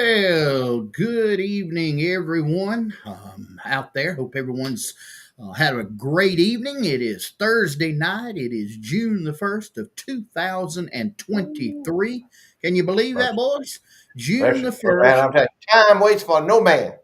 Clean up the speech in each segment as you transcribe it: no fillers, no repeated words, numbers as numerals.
Well, good evening, everyone out there. Hope everyone's had a great evening. It is Thursday night. It is June the 1st of 2023. Can you believe that, boys? June Listen, the man, 1st. I'm telling you, time waits for no man.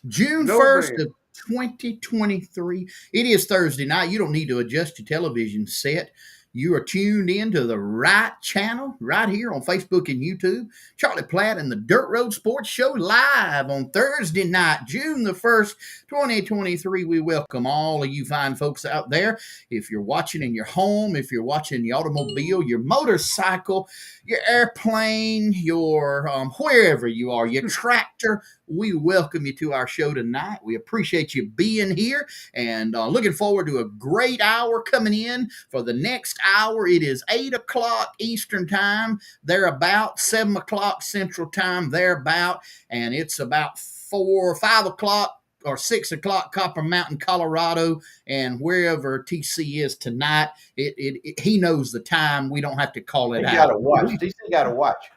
June No 1st man. of 2023. It is Thursday night. You don't need to adjust your television set. You are tuned in to the right channel right here on Facebook and YouTube. Charlie Platt and the Dirt Road Sports Show live on Thursday night, June the 1st, 2023. We welcome all of you fine folks out there. If you're watching in your home, if you're watching the automobile, your motorcycle, your airplane, your wherever you are, your tractor, we welcome you to our show tonight. We appreciate you being here and looking forward to a great hour coming in. For the next hour, it is 8 o'clock Eastern Time, thereabout, 7 o'clock Central Time, thereabout, and it's about 4 or 5 o'clock or 6 o'clock Copper Mountain, Colorado, and wherever TC is tonight, he knows the time. We don't have to call it He out. got to watch. DC got to watch.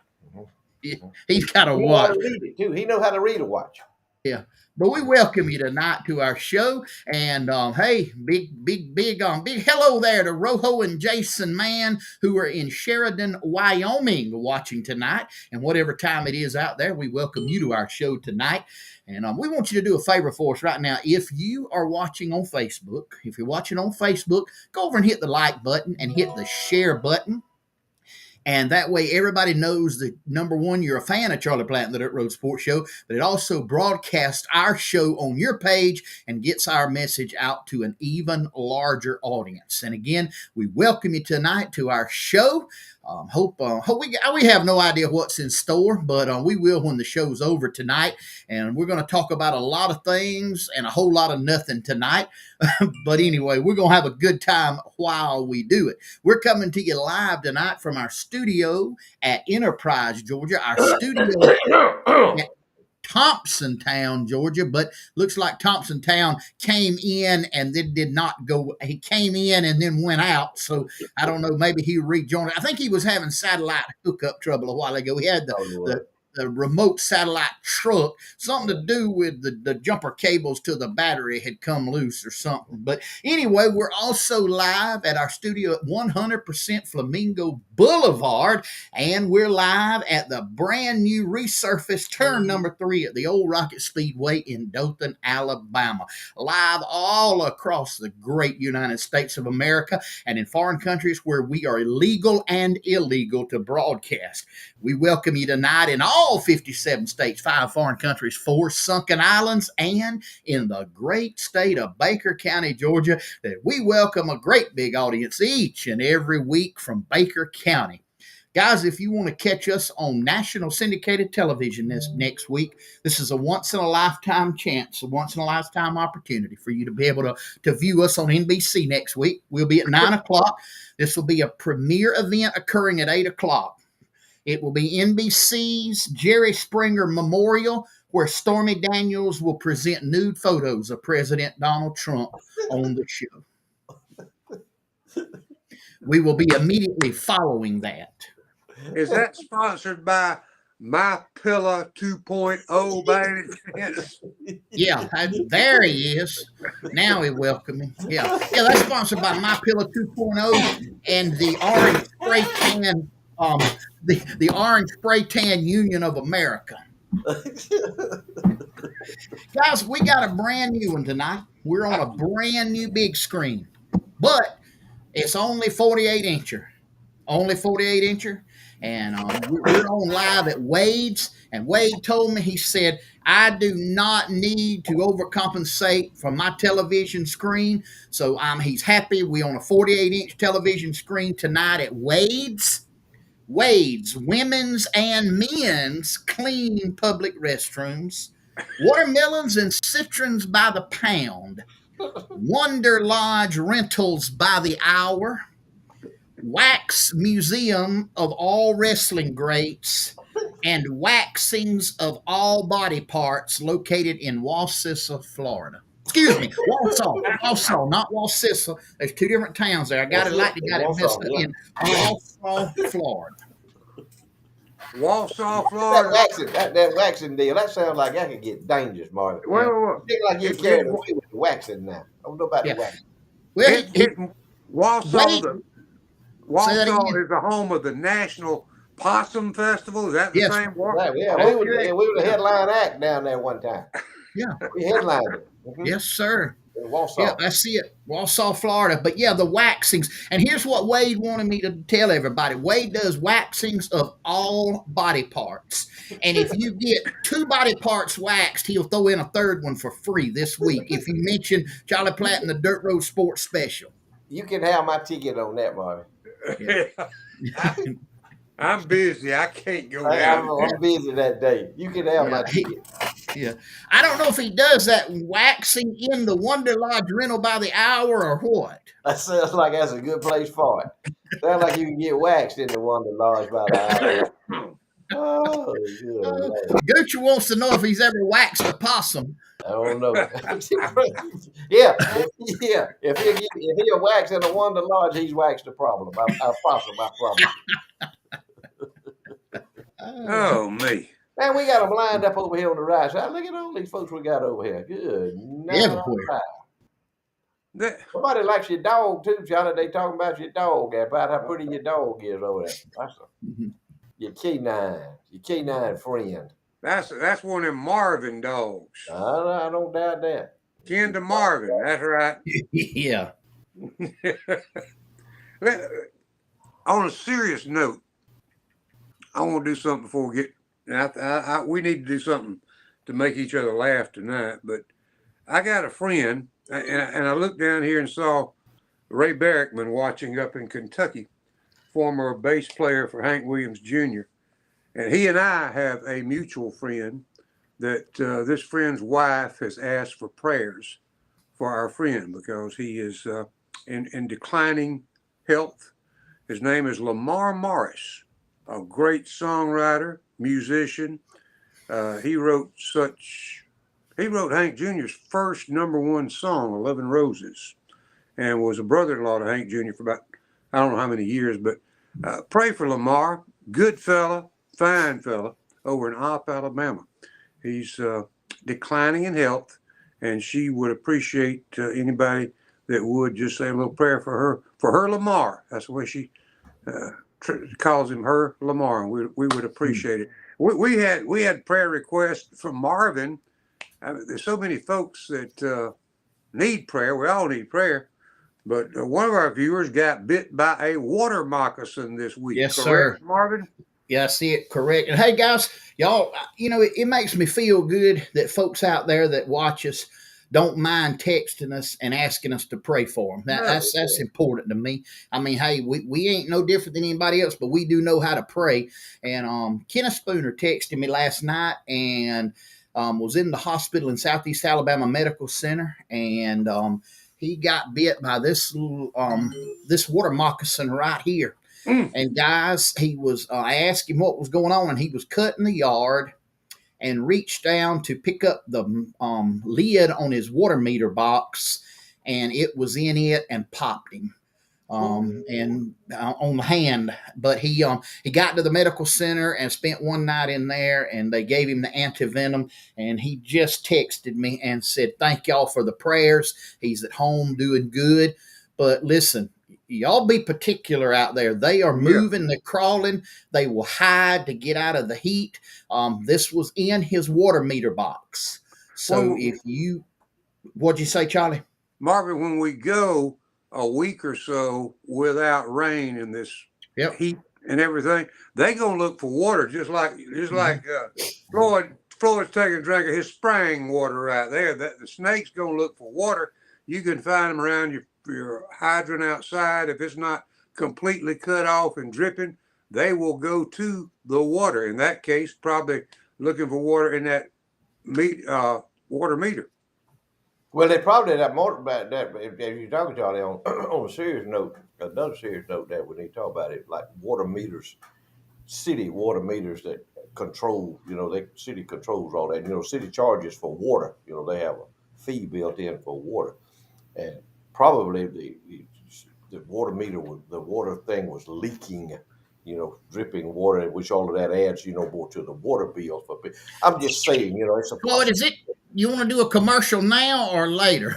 He's got to He know how watch. to read it too. He know how to read a watch. Yeah. But we welcome you tonight to our show. And hey, big hello there to Rojo and Jason Mann, who are in Sheridan, Wyoming, watching tonight. And whatever time it is out there, we welcome you to our show tonight. And we want you to do a favor for us right now. If you are watching on Facebook, go over and hit the like button and hit the share button. And that way, everybody knows that, number one, you're a fan of Charlie Platt and the Dirt Road Sports Show, but it also broadcasts our show on your page and gets our message out to an even larger audience. And again, we welcome you tonight to our show. Hope we have no idea what's in store, but we will when the show's over tonight. And we're going to talk about a lot of things and a whole lot of nothing tonight. But anyway, we're going to have a good time while we do it. We're coming to you live tonight from our studio at Enterprise, Georgia. Our studio at Thompsontown, Georgia, but looks like Thompsontown came in and then did not go. He came in and then went out. So I don't know. Maybe he rejoined. I think he was having satellite hookup trouble a while ago. He had the remote satellite truck, something to do with the jumper cables to the battery had come loose or something. But anyway, we're also live at our studio at 100% Flamingo Boulevard, and we're live at the brand new resurfaced turn number 3 at the old Rocket Speedway in Dothan, Alabama. Live all across the great United States of America and in foreign countries where we are legal and illegal to broadcast. We welcome you tonight in all 57 states, 5 foreign countries, 4 sunken islands, and in the great state of Baker County, Georgia, that we welcome a great big audience each and every week from Baker County. Guys, if you want to catch us on national syndicated television this next week, this is a once-in-a-lifetime chance, a once-in-a-lifetime opportunity for you to be able to view us on NBC next week. We'll be at 9 o'clock. This will be a premiere event occurring at 8 o'clock. It will be NBC's Jerry Springer Memorial, where Stormy Daniels will present nude photos of President Donald Trump on the show. We will be immediately following that. Is that sponsored by My Pillow 2.0 by any chance? Yeah, there he is. Now we welcome him. Yeah, that's sponsored by My Pillow 2.0 and the Orange Spray Tan, the Orange Spray Tan Union of America. Guys, we got a brand new one tonight. We're on a brand new big screen, but it's only 48 incher. Only 48 incher. And we're on live at Wade's. And Wade told me, he said, I do not need to overcompensate for my television screen. So he's happy. We on a 48-inch television screen tonight at Wade's. Wade's, women's and men's clean public restrooms. Watermelons and citrons by the pound. Wonder Lodge rentals by the hour. Wax museum of all wrestling greats, and waxings of all body parts located in Wausau, Florida. Excuse me, Wausau, not Wausau. There's 2 different towns there. I got it messed up in Wausau, Florida. Walsall, That Florida. that waxing deal, that sounds like that could get dangerous, Marvin. Well, You think like you carried away with the waxing now. I don't know about the Yeah. waxing. Well, it's Walsall. Wade, say that Walsall again. is the home of the National Possum Festival. Is that the Yes. same one? Yeah, That- we were the headline act down there one time. yeah. We headlined it. Mm-hmm. Yes, sir. In Yeah, Walsall. I see it. Walsall, Florida. But yeah, the waxings. And here's what Wade wanted me to tell everybody. Wade does waxings of all body parts. And if you get 2 body parts waxed, he'll throw in a third one for free this week if you mention Charlie Platt and the Dirt Road Sports Special. You can have my ticket on that, Marvin. Yeah. I'm busy. I can't go down. I'm busy that day. You can have my ticket. Yeah. I don't know if he does that waxing in the Wonder Lodge rental by the hour or what. That sounds like that's a good place for it. Sounds like you can get waxed in the Wonder Lodge by the hour. Oh, good Lord. Gucci wants to know if he's ever waxed a possum. I don't know. Yeah. If he'll wax in the Wonder Lodge, he's waxed a problem. I promise. Oh, me. Man, we got them lined up over here on the right side. Look at all these folks we got over here. Good night. Everywhere. That, Somebody likes your dog too, Johnny. They talking about your dog, about how pretty your dog is over there. That's your canine friend. that's one of them Marvin dogs. I don't doubt that. Ken to Marvin. That's right. Yeah. On a serious note, I want to do something before we get. We need to do something to make each other laugh tonight. But I got a friend, and I looked down here and saw Ray Barrickman watching up in Kentucky, former bass player for Hank Williams Jr. And he and I have a mutual friend that this friend's wife has asked for prayers for our friend because he is in declining health. His name is Lamar Morris, a great songwriter, musician. He wrote Hank Jr.'s first #1 song, 11 Roses, and was a brother-in-law to Hank Jr. for about, I don't know how many years, but pray for Lamar, good fella, fine fella, over in Opp, Alabama. He's declining in health, and she would appreciate anybody that would just say a little prayer for her Lamar. That's the way she calls him, her Lamar, and we would appreciate it. We had prayer requests from Marvin. I mean, there's so many folks that need prayer. We all need prayer. But one of our viewers got bit by a water moccasin this week. Yes, correct, sir. Marvin? Yeah, I see it. Correct. And hey, guys, y'all, it makes me feel good that folks out there that watch us don't mind texting us and asking us to pray for them. That's important to me. I mean, hey, we ain't no different than anybody else, but we do know how to pray. And Kenneth Spooner texted me last night and was in the hospital in Southeast Alabama Medical Center, and he got bit by this water moccasin right here. And guys, I asked him what was going on, and he was cutting the yard and reached down to pick up the lid on his water meter box, and it was in it and popped him and on the hand. But he got to the medical center and spent one night in there, and they gave him the antivenom, and he just texted me and said, thank y'all for the prayers. He's at home doing good. But listen, y'all be particular out there. They are moving, they're crawling, they will hide to get out of the heat. This was in his water meter box. So what'd you say, Charlie? Marvin, when we go a week or so without rain and this heat and everything, they gonna look for water just like Floyd's taking a drink of his spring water right there. That the snake's gonna look for water. You can find them around your hydrant outside. If it's not completely cut off and dripping, they will go to the water. In that case, probably looking for water in that water meter. Well, they probably that if you're talking, Charlie, on a serious note, another serious note that we need to talk about it, like water meters, city water meters that control, city controls all that. City charges for water. They have a fee built in for water, and probably the water meter the water thing was leaking dripping water, which all of that adds, more to the water bill for people. I'm just saying, it's a Floyd, is possibility. it you want to do a commercial now or later?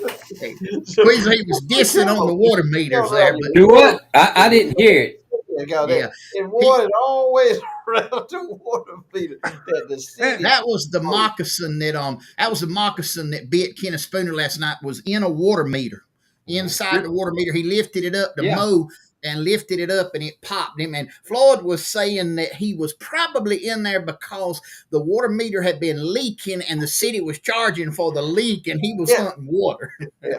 Queasy was dissing on the water meters there, but Do what? I didn't hear it. yeah, And he, water is always around the water meter that the city. that was the moccasin that bit Kenneth Spooner last night. Was in a water meter, inside the water meter. He lifted it up to Yeah. mow and lifted it up, and it popped him. And Floyd was saying that he was probably in there because the water meter had been leaking, and the city was charging for the leak, and he was Yeah. hunting water. Yeah.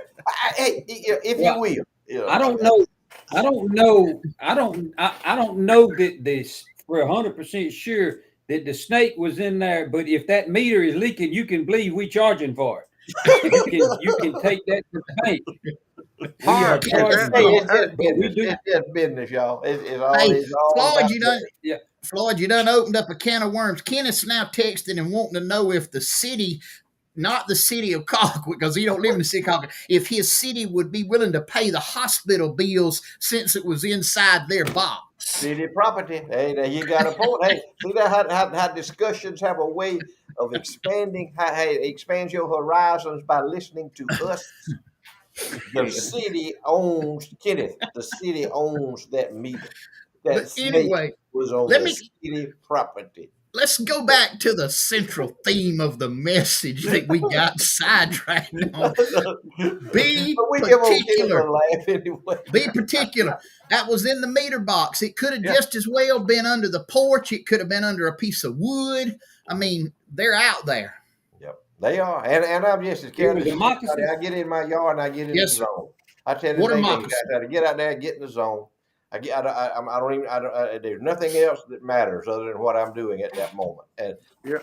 Hey, if you Well, will, I don't know. I don't know. I don't know that this. We're 100% sure that the snake was in there. But if that meter is leaking, you can believe we charging for it. You can take that to the bank. We All are right, charging Hey, for it's it. just But we business. do. It's just business, y'all. Hey, It's all Floyd, about you done business. Yeah. Floyd, you done opened up a can of worms. Kenneth's now texting and wanting to know if the city, not the city of Colquitt, because he don't live in the city of Colquitt, if his city would be willing to pay the hospital bills since it was inside their box. City property. Hey, there you got a point. Hey, see that how discussions have a way of expanding. How it expands your horizons by listening to us. The city owns Kenneth. The city owns that meter. That But snake anyway, was on let the me city property. let's go back to the central theme of the message that we got sidetracked on. Be But we give old Kenneth particular. a laugh anyway. Be particular. That was in the meter box. It could have Yeah. just as well been under the porch. It could have been under a piece of wood. I mean, they're out there. Yep, they are, and I'm just as It careless was a as moccasin. anybody. I get in my yard and I get in Yes, the sir. zone. I tell you, Water they moccasin. got to get out there, and get in the zone. I don't even. There's nothing else that matters other than what I'm doing at that moment. And Yeah.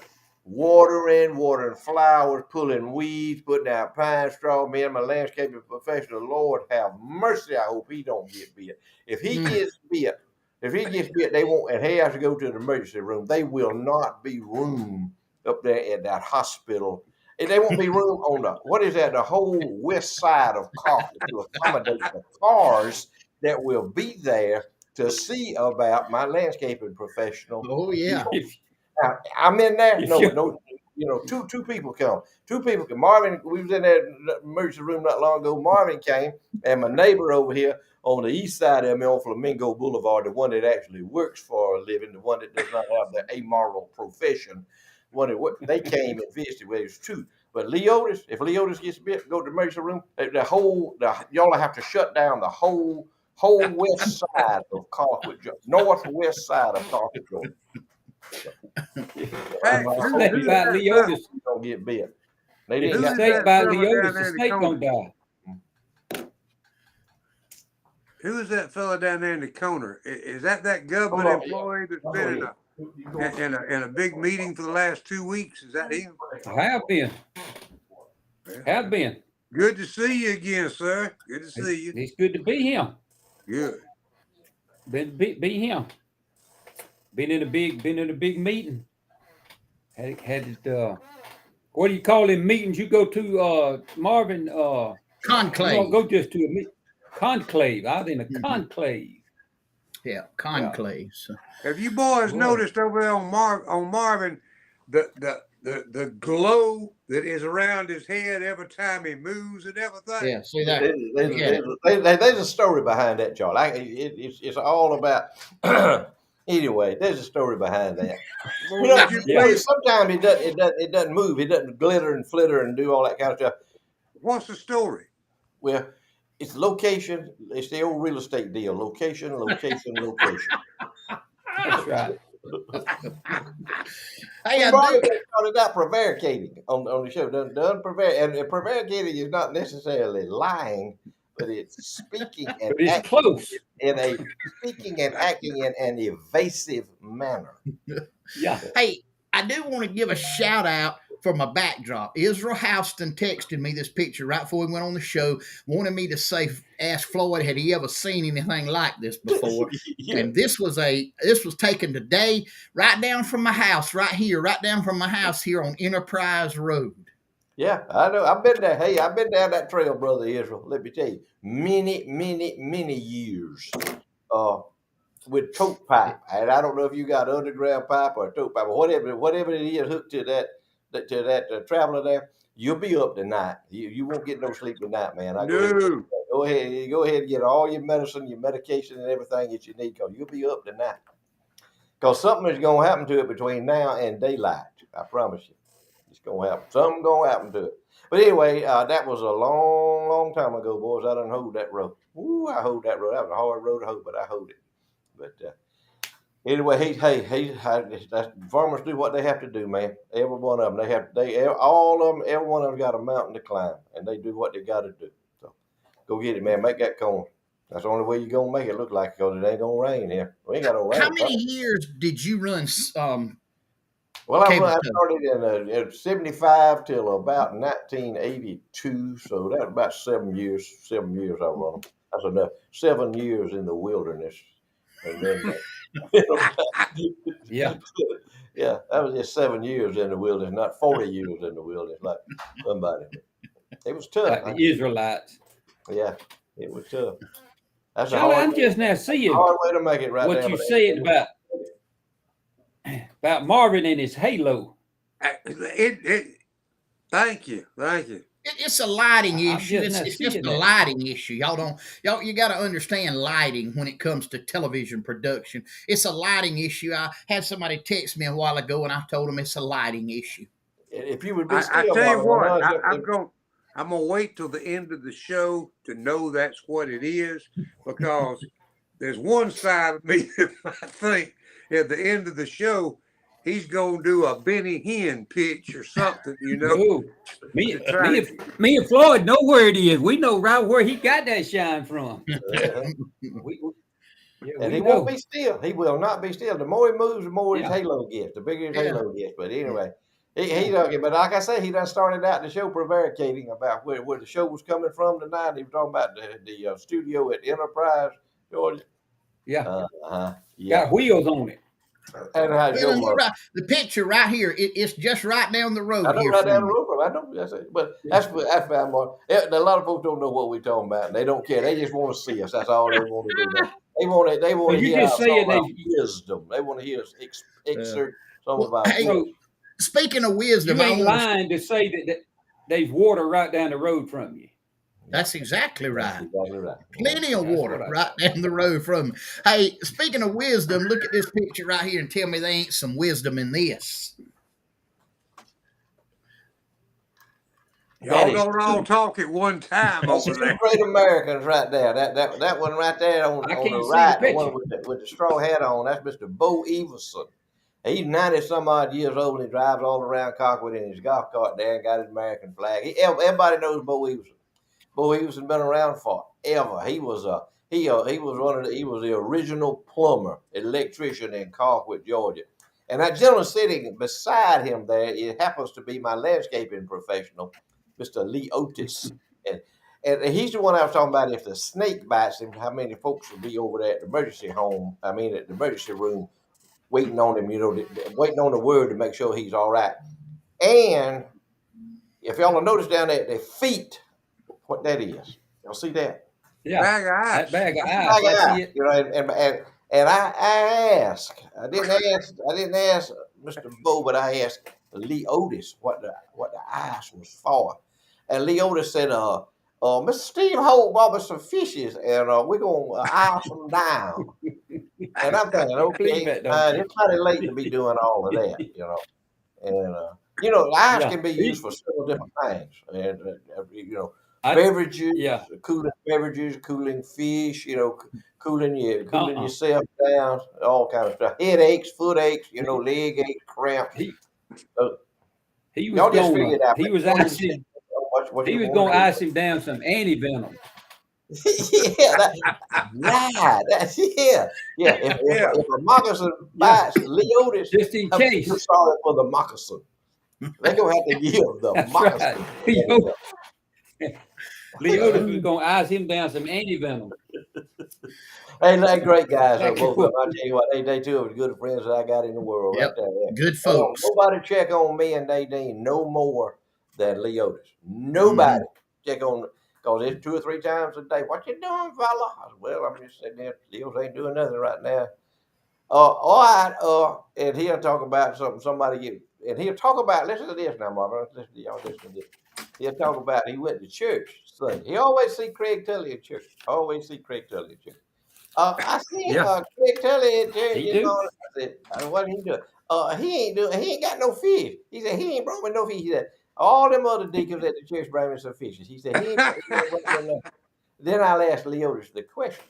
watering flowers, pulling weeds, putting out pine straw. Me and my landscaping professional, Lord have mercy. I hope he don't get bit. If he gets bit, they won't, and he has to go to the emergency room. They will not be room up there at that hospital. And they won't be room on the whole west side of Coffee to accommodate the cars that will be there to see about my landscaping professional. Oh yeah. Now, I'm in there. If No, you- no. Two people come. Two people come. Marvin, we was in that emergency room not long ago. Marvin came, and my neighbor over here on the east side of me on Flamingo Boulevard, the one that actually works for a living, the one that does not have the amoral profession, they came and visited. Well, it was two. But if Leotis gets bit, go to the emergency room. Y'all have to shut down the whole west side of Colquitt, northwest side of Colquitt. Hey, Snake who's by that Leotis. Don't get bit. They If didn't the Who got is snake that by fella Leotis, down the there in the snake corner? gonna die. Who is that fella down there in the corner? Is that government Hold on. employee that's been in a big meeting for the last 2 weeks? Is that him? Have been. Have been. Good to see you again, sir. Good to see you. It's good to be him. Good. Be him. Been in a big meeting. Had it. What do you call them meetings? You go to Marvin. You Conclave. don't go just to a conclave. I was in a conclave. Yeah, conclave. So, Have you boys Boy. noticed over there on Marvin the glow that is around his head every time he moves and everything? yeah, see that? There's a story behind that, Charlie. It's all about. Anyway, there's a story behind that. Sometimes it doesn't move. It doesn't glitter and flitter and do all that kind of stuff. What's the story? Well, it's location. It's the old real estate deal. Location, location, location. That's right. Hey, We've I already do. started out prevaricating on the show. Done prevaricating is not necessarily lying, but it's speaking and But it's close. speaking and acting in an evasive manner. Yeah. Hey, I do want to give a shout out for my backdrop. Israel Houston texted me this picture right before we went on the show, wanted me to ask Floyd, had he ever seen anything like this before? Yeah. And this was taken today, right down from my house, right down from my house here on Enterprise Road. Yeah, I know. I've been there. Hey, I've been down that trail, brother Israel. Let me tell you, many years. Uh, with tote pipe, and I don't know if you got underground pipe or tote pipe, or whatever it is hooked to that traveler there. You'll be up tonight. You won't get no sleep tonight, man. I go ahead. No. Go ahead and get all your medicine, your medication, and everything that you need, because you'll be up tonight. Because something is going to happen to it between now and daylight. I promise you. It's going to happen. Something going to happen to it. But anyway, that was a long time ago, boys. I done hold that road. Ooh, I hold that road. That was a hard road to hold, but I hold it. But anyway, farmers do what they have to do, man. Every one of them, all of them, every one of them got a mountain to climb, and they do what they got to do. So go get it, man. Make that corn. That's the only way you're gonna make it look like, because it ain't gonna rain here. We ain't got no rain. How many years did you run Well, I cable tow? started in '75 till about 1982, so that's about 7 years. 7 years I run them. That's enough. 7 years in the wilderness, and then Yeah. yeah, that was just 7 years in the wilderness, not 40 years in the wilderness like somebody. It was tough. Like the Israelites. Yeah, it was tough. That's a Charlie, hard, I'm just now seeing hard way to make it right what there. you but said about Marvin and his halo. Thank you. It's a lighting I'm issue. just not It's just seeing a that. lighting issue. You got to understand lighting when it comes to television production. It's a lighting issue. I had somebody text me a while ago, and I told them it's a lighting issue. If you would be I still, tell you what, Marvin, I'm gonna wait till the end of the show to know that's what it is, because there's one side of me that I think at the end of the show he's gonna do a Benny Hinn pitch or something, No. Me, to try me, to. me and Floyd know where it is. We know right where he got that shine from. We, yeah, and we he won't know. be still. He will not be still. The more he moves, the more his Yeah. halo gets. The bigger his Yeah. halo gets. But anyway, he done. But like I say, he done started out the show prevaricating about where the show was coming from tonight. He was talking about the studio at Enterprise, Georgia. Yeah. Yeah. Got wheels on it. And how's your mother? The picture right here, it's just right down the I road know here right down from the me. road from. I know that's it. But that's fine, Mark. A lot of folks don't know what we're talking about, and they don't care. They just want to see us. That's all they want to do now. They So want to you hear just some saying of our they wisdom. They want to hear us exert some of Well, our hey, wisdom. so speaking of wisdom, you I ain't want to. lying to say that there's water right down the road from you. That's exactly That's right. exactly right. Plenty of That's water what I right thought. down the road from me. Hey, speaking of wisdom, look at this picture right here and tell me there ain't some wisdom in this. Y'all That is don't all talk at one time That's over two there. great Americans right there. That one right there on I the can't see the right, the one picture. with the straw hat on. That's Mr. Bo Everson. He's 90 some odd years old. And he drives all around Colquitt in his golf cart there and got his American flag. Everybody knows Bo Everson. Bo Everson been around forever. He was he was the original plumber, electrician in Colquitt, Georgia. And that gentleman sitting beside him there, it happens to be my landscaping professional, Mr. Lee Otis. And and he's the one I was talking about. If the snake bites him, how many folks will be over there at the emergency home? I mean, at the emergency room, waiting on him. Waiting on the word to make sure he's all right. And if y'all will notice down there at their feet, what that is, y'all see that? Yeah. Bag of That ice. bag of That's ice. my I guy. see it. And I asked. I didn't ask Mr. Bo, but I asked Lee Otis what the ice was for. And Lee Otis said, Mr. Steve Holt bought me some fishes, and we're gonna ice them down. And I'm thinking, You believe okay, that, don't you? it's mighty late to be doing all of that. And ice Yeah. can be used for several different things. And I, beverages, yeah. cooling beverages, cooling fish. Cooling Uh-uh. yourself down, all kind of stuff. Headaches, foot aches, leg aches, cramps. He Uh, he was y'all just figure gonna it out. he was Don't even think icing what he you was want gonna to ice him down some anti venom. do. Yeah, right. That's yeah. Yeah. If a moccasin Yeah. bites Leotis, Just in I'm feeling case. sorry for the moccasin. They're gonna have to give the That's moccasin. right. Leotis was gonna ice him down some anti venom. Hey, they're great guys, Exactly both of them. what. I tell you what, they two of the good friends that I got in the world right Yep. there. Yeah. Good They don't folks. nobody check on me and Nadine no more than Leotis. Nobody check on, because it's 2 or 3 times a day. What you doing, fella? I said, well, I'm just sitting there. Leos ain't doing nothing right now. All right. And he'll talk about somebody get, and he'll talk about, listen to this now, Marvin. Listen to y'all, listen to this. He'll talk about he went to church Sunday. He always see Craig Tully at church. Always see Craig Tully at church. I seen Yeah. Craig Tully at church, He do. I said, what he doing? He ain't got no fish. He said, he ain't brought me no fish. He said, all them other deacons at the church bring me some fishes. He said, he ain't brought me no. Then I'll ask Leotis the question.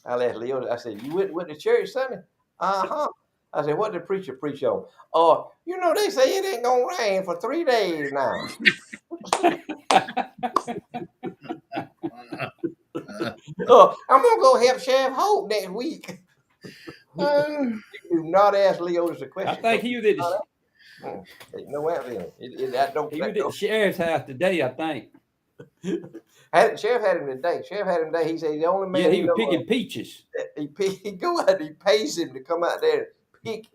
I said, you went to church Sunday? Uh-huh. I said, what did the preacher preach on? They say it ain't gonna rain for 3 days now. I'm gonna go help Sheriff Hope next week. You do not ask Leotis a question. I think he was at Ain't no answer in it. That don't. the sheriff's house today, I think. Sheriff had him today. He said the only man. Yeah, he was picking peaches. He go out and he pays him to come out there and pick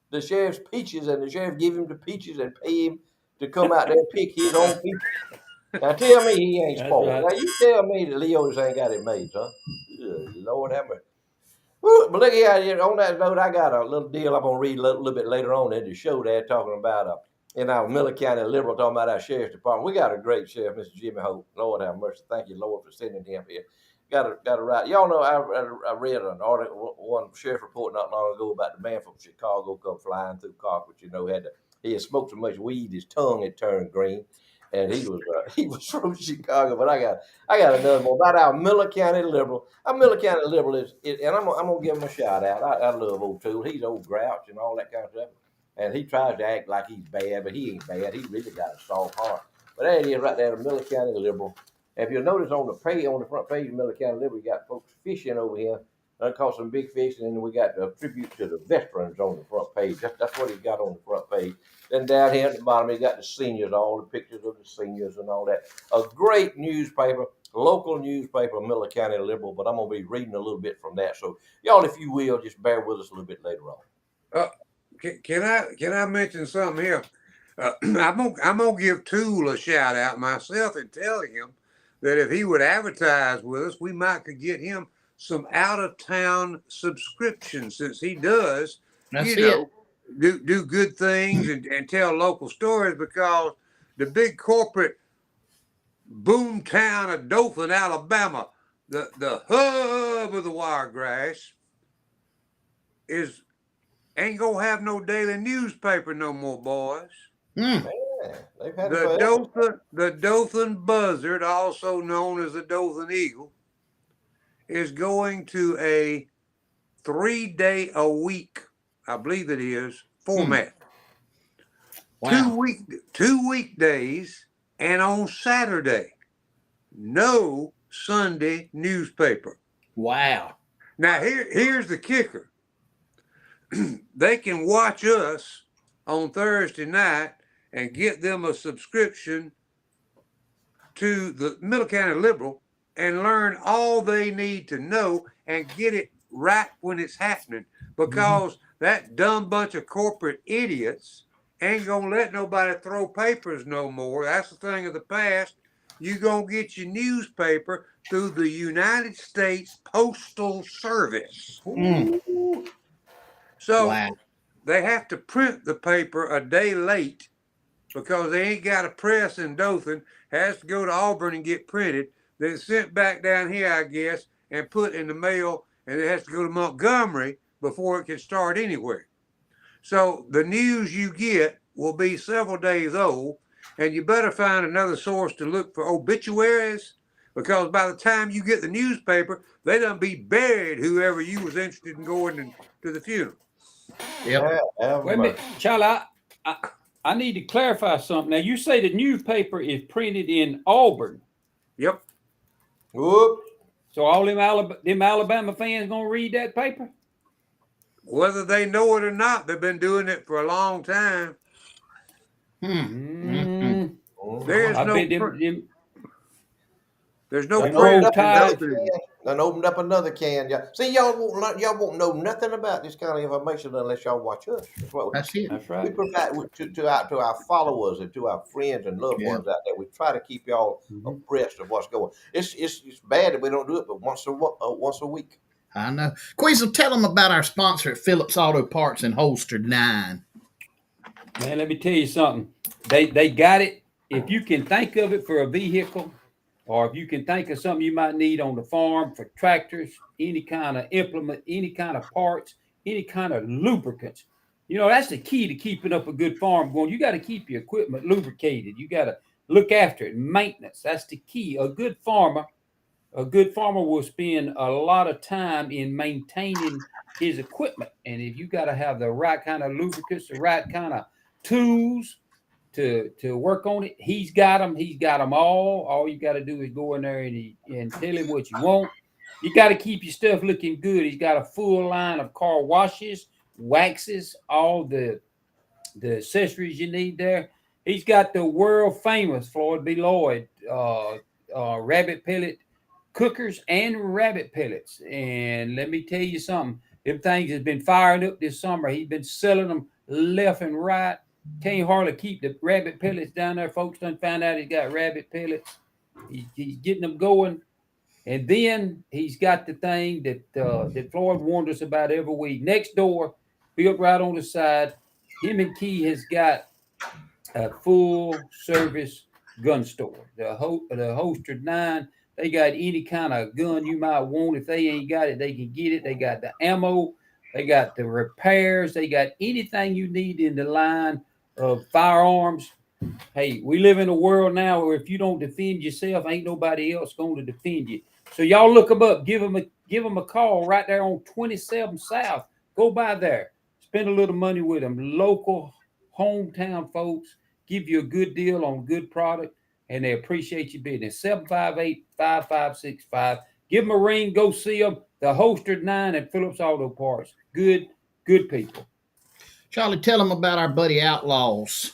the sheriff's peaches, and the sheriff give him the peaches and pay him to come out there and pick his own peaches. Now tell me he ain't spoiled. Right. Now you tell me that Leotis ain't got it made, huh? Lord have mercy. But look here, on that note, I got a little deal I'm gonna read a little bit later on in the show there, talking about in our Miller County Liberal, talking about our sheriff's department. We got a great sheriff, Mr. Jimmy Hope. Lord have mercy. Thank you, Lord, for sending him here. Got to right. Y'all know I read an article, one sheriff report not long ago about the man from Chicago come flying through Carthage. He had smoked so much weed his tongue had turned green, and he was from Chicago. But I got another one about our Miller County Liberal. Our Miller County Liberal and I'm gonna give him a shout out. I love old Tool. He's old grouch and all that kind of stuff. And he tries to act like he's bad, but he ain't bad. He really got a soft heart. But there it is right there, the Miller County Liberal. If you'll notice on the front page of Miller County Liberal, we got folks fishing over here. I caught some big fish, and then we got a tribute to the veterans on the front page. That's what he got on the front page. Then down here at the bottom, he got the seniors, all the pictures of the seniors and all that. A great newspaper, local newspaper, Miller County Liberal, but I'm going to be reading a little bit from that. So y'all, if you will, just bear with us a little bit later on. Can I mention something here? I'm gonna give Tool a shout out myself and tell him that if he would advertise with us, we might could get him some out of town subscriptions, since he does, do good things and tell local stories, because the big corporate boom town of Dothan, Alabama, the hub of the wiregrass, ain't gonna have no daily newspaper no more, boys. Yeah, The Dothan Buzzard, also known as the Dothan Eagle, is going to a 3-day a week, I believe it is, format. Wow. 2 weekdays, and on Saturday, no Sunday newspaper. Wow. Now here's the kicker. They can watch us on Thursday night and get them a subscription to the Middle County Liberal and learn all they need to know and get it right when it's happening, because that dumb bunch of corporate idiots ain't gonna let nobody throw papers no more. That's the thing of the past. You gonna get your newspaper through the United States Postal Service. So Wow. they have to print the paper a day late, because they ain't got a press in Dothan. Has to go to Auburn and get printed, then sent back down here, I guess, and put in the mail, and it has to go to Montgomery before it can start anywhere. So the news you get will be several days old, and you better find another source to look for obituaries, because by the time you get the newspaper, they done be buried whoever you was interested in going to the funeral. Yep. Wait a minute, Charlie, I need to clarify something. Now, you say the newspaper is printed in Auburn. Yep. Whoop. So all them Alabama fans gonna read that paper? Whether they know it or not, they've been doing it for a long time. Mm-hmm. There's I no bet there's no them print old up in ties. Dothan. Done opened up another can. See, y'all won't know nothing about this kind of information unless y'all watch us. That's what That's it. That's we right. provide to our followers and to our friends and loved Yeah. ones out there. We try to keep y'all Mhm. abreast of what's going. It's bad that we don't do it, but once a week. I know. Queasel, tell them about our sponsor at Phillips Auto Parts and Holstered 9. Man, let me tell you something. They got it. If you can think of it for a vehicle, or if you can think of something you might need on the farm for tractors, any kind of implement, any kind of parts, any kind of lubricants. That's the key to keeping up a good farm going. You got to keep your equipment lubricated. You got to look after it. Maintenance. That's the key. A good farmer will spend a lot of time in maintaining his equipment. And if you got to have the right kind of lubricants, the right kind of tools to work on it, he's got them. He's got them all. All you got to do is go in there and tell him what you want. You got to keep your stuff looking good. He's got a full line of car washes, waxes, all the accessories you need there. He's got the world famous Floyd B. Lloyd rabbit pellet cookers and rabbit pellets. And let me tell you something, them things has been fired up this summer. He's been selling them left and right. Can't hardly keep the rabbit pellets down there. Folks done find out he's got rabbit pellets. He's getting them going. And then he's got the thing that Floyd warned us about every week. Next door, built right on the side, him and Key has got a full service gun store. The Holstered 9, they got any kind of gun you might want. If they ain't got it, they can get it. They got the ammo, they got the repairs, they got anything you need in the line of firearms. Hey, we live in a world now where if you don't defend yourself, ain't nobody else going to defend you. So y'all look them up, give them a call right there on 27 South. Go by there, spend a little money with them. Local hometown folks give you a good deal on good product, and they appreciate your business. 758-5565. Give them a ring. Go see them. The Holstered 9 at Phillips Auto Parts. Good people. Charlie, tell them about our buddy Outlaws.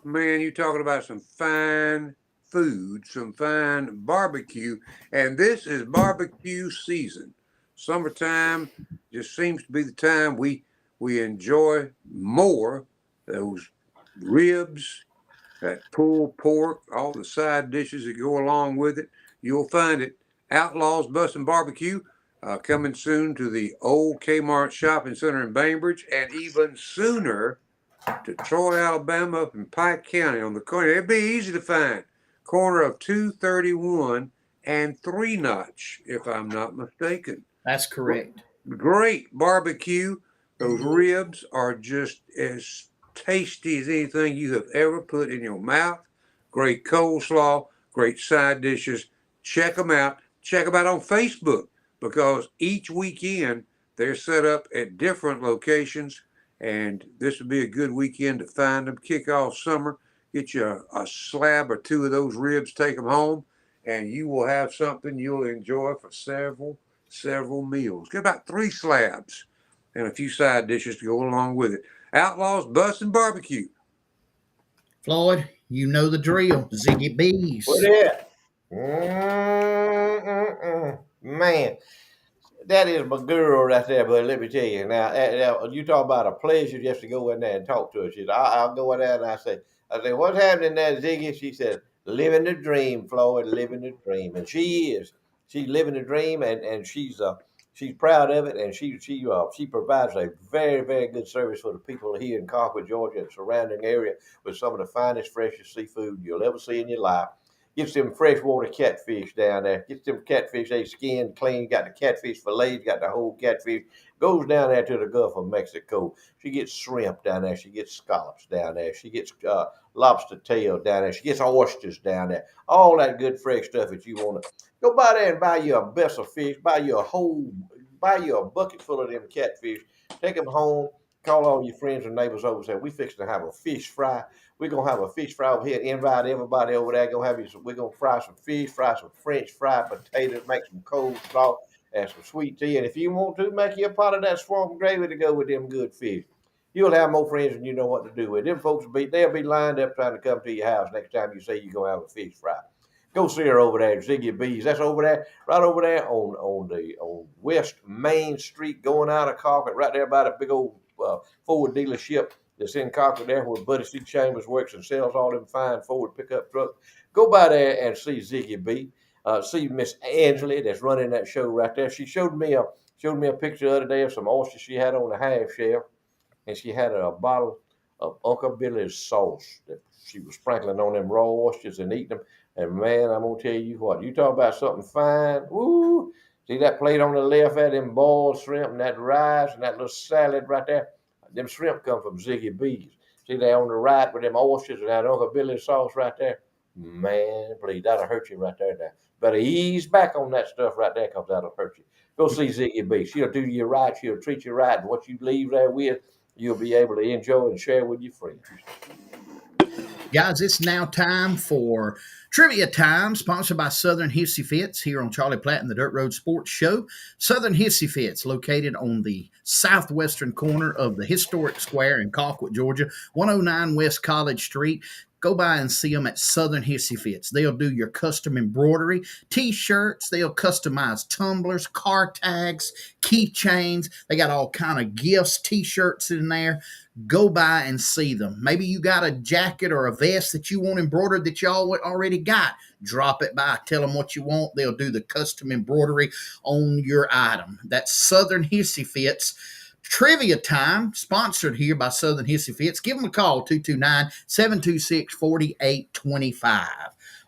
Man, you talking about some fine food, some fine barbecue, and this is barbecue season. Summertime just seems to be the time we enjoy more those ribs, that pulled pork, all the side dishes that go along with it. You'll find it. Outlaws Bussin' Barbecue, coming soon to the old Kmart Shopping Center in Bainbridge, and even sooner to Troy, Alabama, up in Pike County on the corner. It'd be easy to find. Corner of 231 and 3 Notch, if I'm not mistaken. That's correct. Great barbecue. Those ribs are just as tasty as anything you have ever put in your mouth. Great coleslaw, great side dishes. Check them out. Check them out on Facebook, because each weekend they're set up at different locations, and this would be a good weekend to find them. Kick off summer. Get you a slab or two of those ribs, take them home, and you will have something you'll enjoy for several meals. Get about 3 slabs and a few side dishes to go along with it. Outlaws Bussin' Barbecue. Floyd, you know the drill. Ziggy Bees. What is? Man, that is my girl right there. But let me tell you now, you talk about a pleasure just to go in there and talk to her. I'll go in there and I say, what's happening there, Ziggy? She said, living the dream, Floyd, living the dream, and she is. She's living the dream, and she's proud of it, and she provides a very, very good service for the people here in Concord, Georgia, and surrounding area with some of the finest, freshest seafood you'll ever see in your life. Gets them freshwater catfish down there. Gets them catfish, they skinned clean. Got the catfish fillets, got the whole catfish. Goes down there to the Gulf of Mexico. She gets shrimp down there. She gets scallops down there. She gets lobster tail down there. She gets oysters down there. All that good fresh stuff that you want to. Go by there and buy you a vessel of fish. Buy you a bucket full of them catfish. Take them home. Call all your friends and neighbors over and say, we fixing to have a fish fry. We're gonna have a fish fry over here. Invite everybody over there. We're gonna fry some fish, fry some French fried potatoes, make some coleslaw and some sweet tea. And if you want to, make you a pot of that swamp gravy to go with them good fish. You'll have more friends than you know what to do with. Them folks they'll be lined up trying to come to your house next time you say you're gonna have a fish fry. Go see her over there at Ziggy B's. That's over there, right over there on West Main Street, going out of Carpet, right there by the big old Ford dealership that's in Carpet there, where Buddy C. Chambers works and sells all them fine Ford pickup trucks. Go by there and see Ziggy B. See Miss Angela that's running that show right there. She showed me a picture the other day of some oysters she had on the half shell, and she had a bottle of Uncle Billy's sauce that she was sprinkling on them raw oysters and eating them. And man, I'm gonna tell you what, you talk about something fine. Woo! See that plate on the left there, them boiled shrimp and that rice and that little salad right there. Them shrimp come from Ziggy B's. See there on the right with them oysters and that Uncle Billy's sauce right there. Man, please, that'll hurt you right there now. Better ease back on that stuff right there, because that'll hurt you. Go see Ziggy B. She'll do you right. She'll treat you right. And what you leave there with, you'll be able to enjoy and share with your friends. Guys, it's now time for Trivia Time, sponsored by Southern Hissy Fits here on Charlie Platt and the Dirt Road Sports Show. Southern Hissy Fits, located on the southwestern corner of the historic square in Colquitt, Georgia, 109 West College Street. Go by and see them at Southern Hissy Fits. They'll do your custom embroidery, T-shirts. They'll customize tumblers, car tags, keychains. They got all kind of gifts, T-shirts in there. Go by and see them. Maybe you got a jacket or a vest that you want embroidered that y'all already got. Drop it by. Tell them what you want. They'll do the custom embroidery on your item. That's Southern Hissy Fits. Trivia Time, sponsored here by Southern Hissy Fits. Give them a call, 229-726-4825.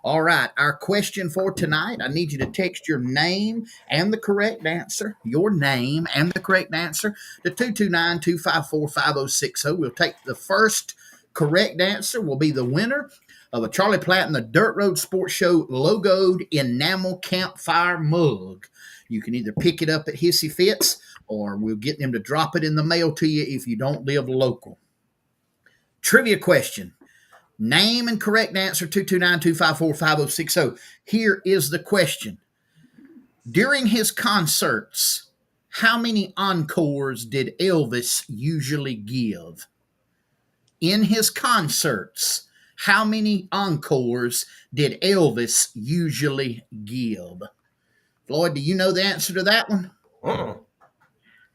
All right, our question for tonight, I need you to text your name and the correct answer, your name and the correct answer, to 229-254-5060. We'll take the first correct answer, will be the winner of a Charlie Platt and the Dirt Road Sports Show logoed enamel campfire mug. You can either pick it up at Hissy Fits, or we'll get them to drop it in the mail to you if you don't live local. Trivia question. Name and correct answer, 229-254-5060. Here is the question. During his concerts, how many encores did Elvis usually give? In his concerts, how many encores did Elvis usually give? Floyd, do you know the answer to that one?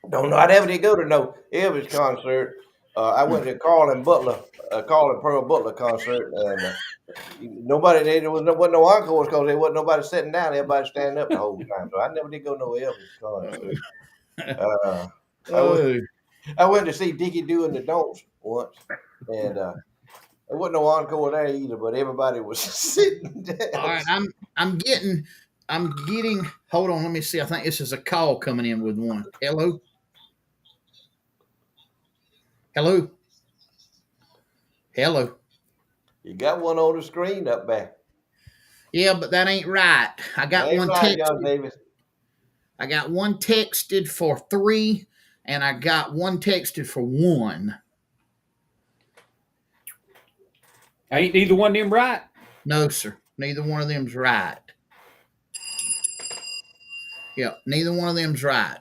Don't know. I never did go to no Elvis concert. I went to Carl Pearl Butler concert, and nobody there wasn't no encores because there wasn't nobody sitting down. Everybody standing up the whole time. So I never did go to no Elvis concert. I went to see Dickie doing the Don'ts once, and there wasn't no encore there either. But everybody was sitting down. All right, I'm getting. Hold on, let me see. I think this is a call coming in with one. Hello. Hello. You got one on the screen up there. Yeah, but that ain't right. I got one right, texted. I got one texted for 3, and I got one texted for 1. Ain't neither one of them right? No, sir. Neither one of them's right. Yep, neither one of them's right.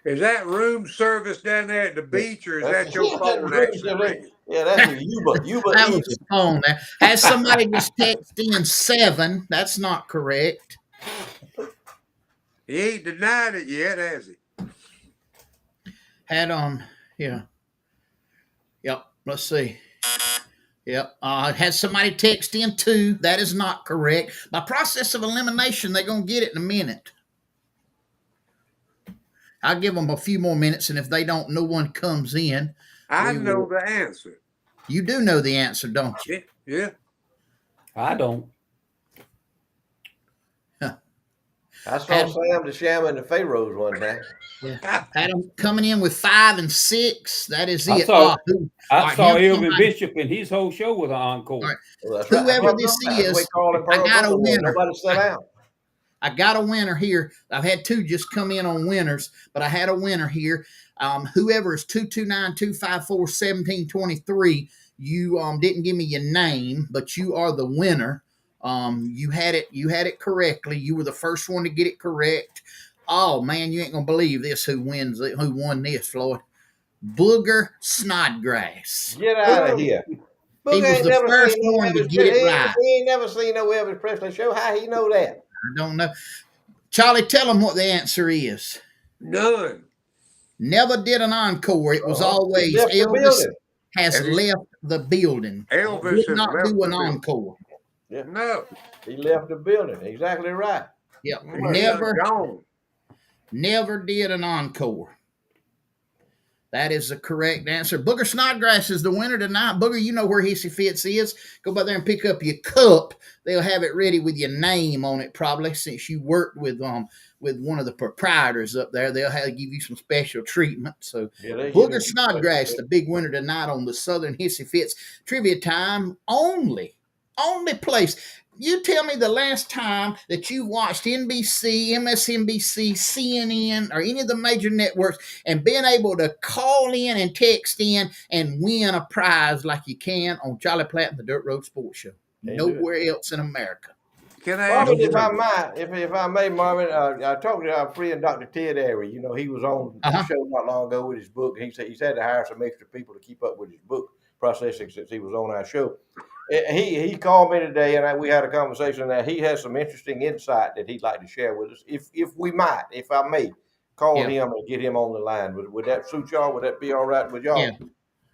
Is that room service down there at the beach, or is that your phone actually? Yeah, that's a Yuba. That was a phone there. Has somebody just texted in 7? That's not correct. He ain't denied it yet, has he? Had yeah. Yep. Let's see. Yep. Had somebody text in 2. That is not correct. By process of elimination, they're gonna get it in a minute. I'll give them a few more minutes, and if they don't, no one comes in. I know the answer. You do know the answer, don't you? Yeah. I don't. I saw Sam the Sham and the Pharaohs one day. Yeah. Had them coming in with 5 and 6. That is it. I saw Elvin Bishop, and his whole show was an encore. Right. Well, whoever this is, I got a winner. Nobody sat out. I got a winner here. I've had 2 just come in on winners, but I had a winner here. Whoever is 229-254-1723, you didn't give me your name, but you are the winner. You had it correctly. You were the first one to get it correct. Oh man, you ain't gonna believe this. Who won this, Floyd? Booger Snodgrass. Get out of here. He Booger was ain't the never first seen no one to Elvis. get it right. He ain't never seen no Elvis Presley show. How he know that? I don't know. Charlie, tell him what the answer is. None. Never did an encore. It was He always left the Elvis building. has Have you- left the building. Elvis Did has not left do the an building. encore. Yeah, No, he left the building. Exactly right. Yep. he's Never, gone. never did an encore. That is the correct answer. Booger Snodgrass is the winner tonight. Booger, you know where Hissy Fits is. Go by there and pick up your cup. They'll have it ready with your name on it, probably, since you worked with one of the proprietors up there. They'll have to give you some special treatment. So Yeah, they Booger usually- Snodgrass, the big winner tonight on the Southern Hissy Fits Trivia Time only place. You tell me the last time that you watched NBC, MSNBC, CNN, or any of the major networks and been able to call in and text in and win a prize like you can on Charlie Platt and the Dirt Road Sports Show. Can't do it. Nowhere else in America. Can I ask Marvin, you if I something? might, if I may, Marvin, I talked to our friend Dr. Ted Airy. You know, he was on the show not long ago with his book. He said he's had to hire some extra people to keep up with his book processing since he was on our show. He called me today, and we had a conversation that he has some interesting insight that he'd like to share with us. If I may, call him and get him on the line. Would that suit y'all? Would that be all right with y'all? Yeah.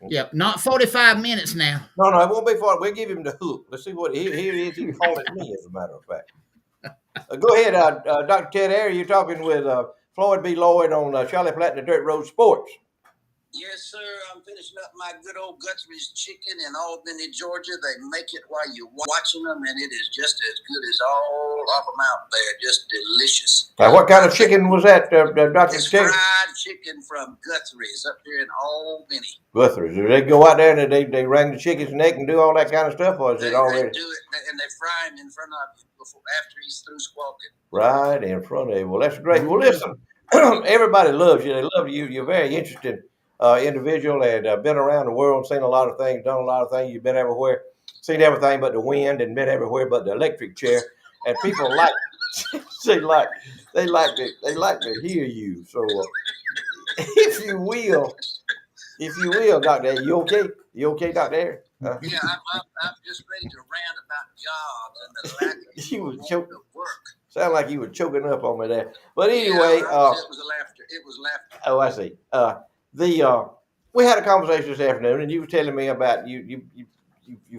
Yeah, not 45 minutes now. No, it won't be far. We'll give him the hook. Let's see what here it is. He called it me, as a matter of fact. Go ahead, Dr. Ted Airy. You're talking with Floyd B. Lloyd on Charlie Platt and the Dirt Road Sports. Yes, sir. I'm finishing up my good old Guthrie's chicken in Albany, Georgia. They make it while you're watching them, and it is just as good as all of them out there. Just delicious. What kind of chicken was that, Dr. It's Ted? fried chicken from Guthrie's up here in Albany. Guthrie's. Do they go out there and they wring the chicken's neck and do all that kind of stuff, or is it already? They do it, and they fry him in front of you after he's through squawking. Right in front of you. Well, that's great. Well, listen, everybody loves you. They love you. You're very interesting individual and been around the world, seen a lot of things, done a lot of things. You've been everywhere, seen everything but the wind, and been everywhere but the electric chair. And people they like to hear you. So, if you will, Dr. A, you okay? You okay, Dr. A? Yeah, I'm just ready to rant about jobs and the lack of You was people wanting to work. Sound like you were choking up on me there. But anyway, it was laughter. It was laughter. Oh, I see. We had a conversation this afternoon, and you were telling me about you've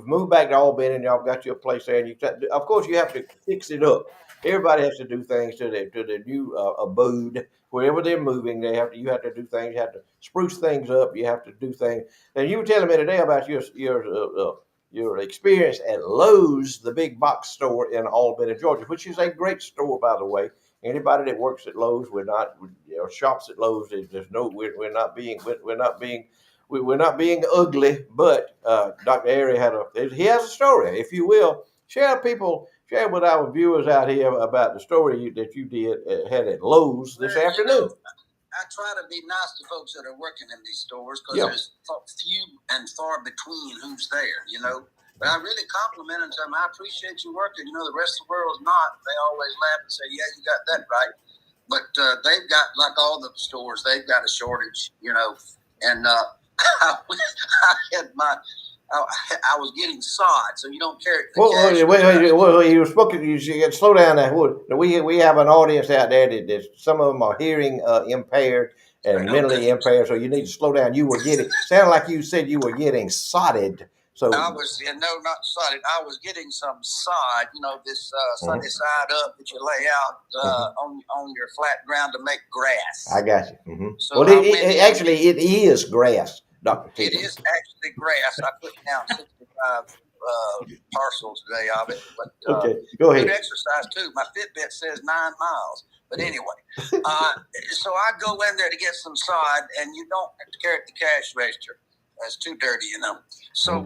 moved back to Albany, and y'all got your place there, and of course you have to fix it up. Everybody has to do things to their new abode, wherever they're moving. You have to do things. You have to spruce things up. You have to do things. And you were telling me today about your experience at Lowe's, the big box store in Albany, Georgia, which is a great store, by the way. Anybody that works at Lowe's, shops at Lowe's. We're not being ugly. But Dr. Airy has a story, if you will. Share with our viewers out here about the story that you had at Lowe's this afternoon. I try to be nice to folks that are working in these stores because there's few and far between who's there, But I really compliment them and tell them, I appreciate you working. The rest of the world's not. They always laugh and say, yeah, you got that right. But they've got, like all the stores, they've got a shortage, And I was getting sod, so you don't carry it. Wait, you were spoken. You slow down there. We have an audience out there that some of them are hearing impaired and mentally impaired, so you need to slow down. You were sounded like you said you were getting sodded. So I was, not sodded. I was getting some sod, this sunny side up that you lay out on your flat ground to make grass. I got you. Mm-hmm. So well, it is grass, Dr. T. It is actually grass. I put down 65 parcels today of it. But okay, go ahead. Good exercise too. My Fitbit says 9 miles. But anyway, so I go in there to get some sod, and you don't have to carry it to the cash register. It's too dirty, So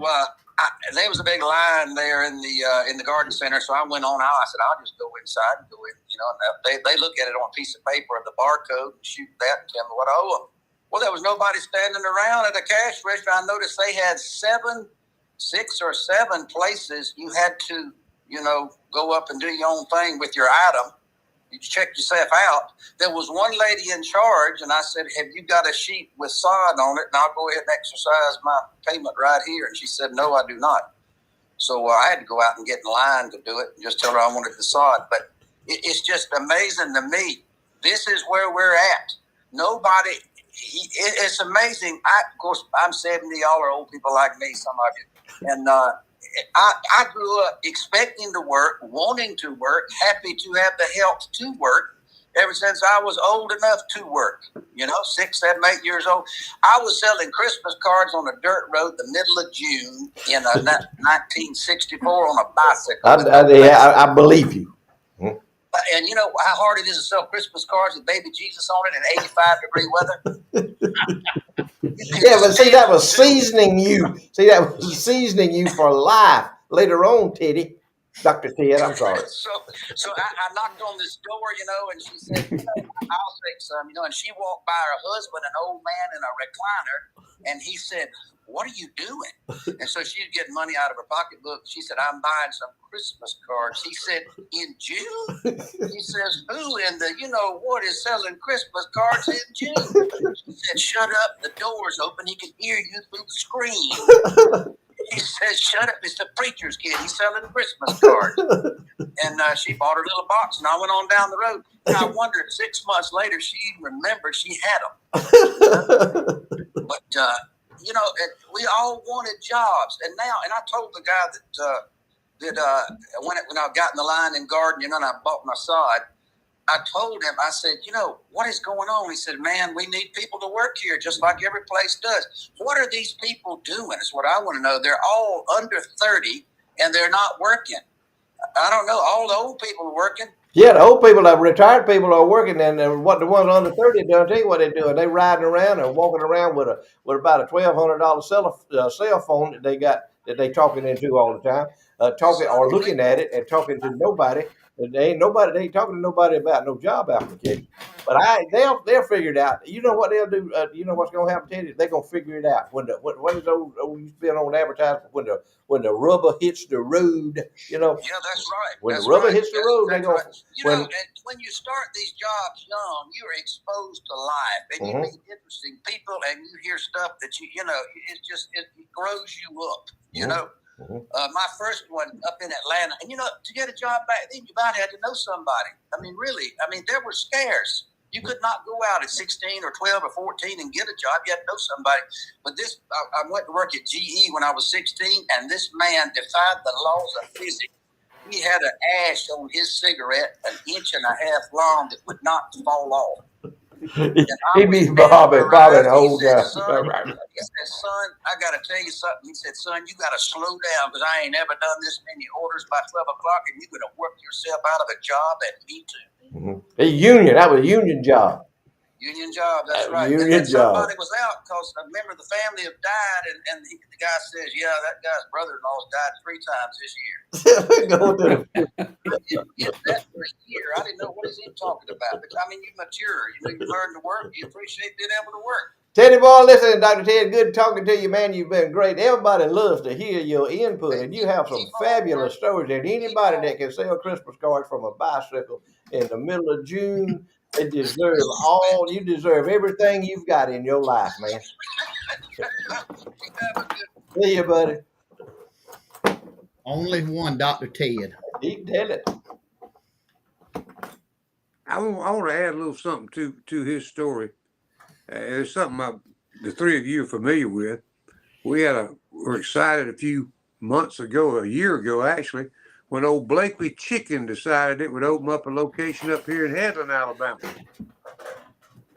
there was a big line there in the garden center. So I went on out. I said, I'll just go inside and go in. And they look at it on a piece of paper of the barcode and shoot that and tell me what I owe them. Well, there was nobody standing around at the cash register. I noticed they had 6 or 7 places you had to, go up and do your own thing with your item. You check yourself out. There was one lady in charge, and I said, have you got a sheet with sod on it? And I'll go ahead and exercise my payment right here. And she said, no, I do not. So I had to go out and get in line to do it and just tell her I wanted the sod. But it's just amazing to me. This is where we're at. Nobody, it's amazing. Of course, I'm 70. Y'all are old people like me, some of you. And I grew up expecting to work, wanting to work, happy to have the health to work ever since I was old enough to work. 6, 7, 8 years old. I was selling Christmas cards on a dirt road the middle of June in 1964 on a bicycle. I believe you. And you know how hard it is to sell Christmas cards with baby Jesus on it in 85-degree weather? Yeah, but see, that was seasoning you. See, that was seasoning you for life later on, Teddy. Dr. Ted, I'm sorry. So I knocked on this door, and she said, I'll take some, and she walked by her husband, an old man in a recliner, and he said, what are you doing? And so she's getting money out of her pocketbook. She said, I'm buying some Christmas cards. He said, in June? He says, who in the, what is selling Christmas cards in June? She said, shut up. The door's open. He can hear you through the screen. He says, shut up. It's the preacher's kid. He's selling Christmas cards. And she bought her little box, and I went on down the road. And I wondered, 6 months later, she remembered she had them. But, we all wanted jobs. And I told the guy that when I got in the line in garden, and I bought my sod, I told him, I said, what is going on? He said, man, we need people to work here just like every place does. What are these people doing is what I want to know. They're all under 30 and they're not working. I don't know. All the old people are working. Yeah, the old people, the retired people are working, and what the ones under 30 do, I'll tell you what they're doing. They're riding around and walking around with about a $1,200 cell phone that they talking into all the time, talking or looking at it and talking to nobody. They ain't talking to nobody about no job application. But they'll figure it out. You know what they'll do? You know what's gonna happen to you? They're gonna figure it out. When is old you've been on advertisement when the rubber hits the road, Yeah, that's right. When the rubber hits the road, they're gonna and when you start these jobs young, you're exposed to life and you meet interesting people and you hear stuff that it grows you up, my first one up in Atlanta, and to get a job back then, you might have to know somebody. I mean, really, there were scarce. You could not go out at 16 or 12 or 14 and get a job. You had to know somebody. But I went to work at GE when I was 16, and this man defied the laws of physics. He had an ash on his cigarette 1.5 inches long that would not fall off. He be Bob an old guy. He said, son, I got to tell you something. He said, son, you got to slow down because I ain't never done this many orders by 12 o'clock and you're going to work yourself out of a job, and me too. Union. That was a union job. Union job, that's right. Union and job. Somebody was out because I remember the family have died, and the guy says, yeah, that guy's brother-in-law's died 3 times this year. I didn't get that for a year. I didn't know what is he talking about. But you mature. You learn to work. You appreciate being able to work. Teddy boy, listen, Dr. Ted, good talking to you, man. You've been great. Everybody loves to hear your input, and you have some fabulous stories. And anybody that can sell Christmas cards from a bicycle in the middle of June, you deserve everything you've got in your life, man. See you, buddy. Only one, Dr. Ted. He did it. I want to add a little something to his story. It's something the three of you are familiar with. We were excited a few months ago, a year ago actually, when old Blakely Chicken decided it would open up a location up here in Headland, Alabama.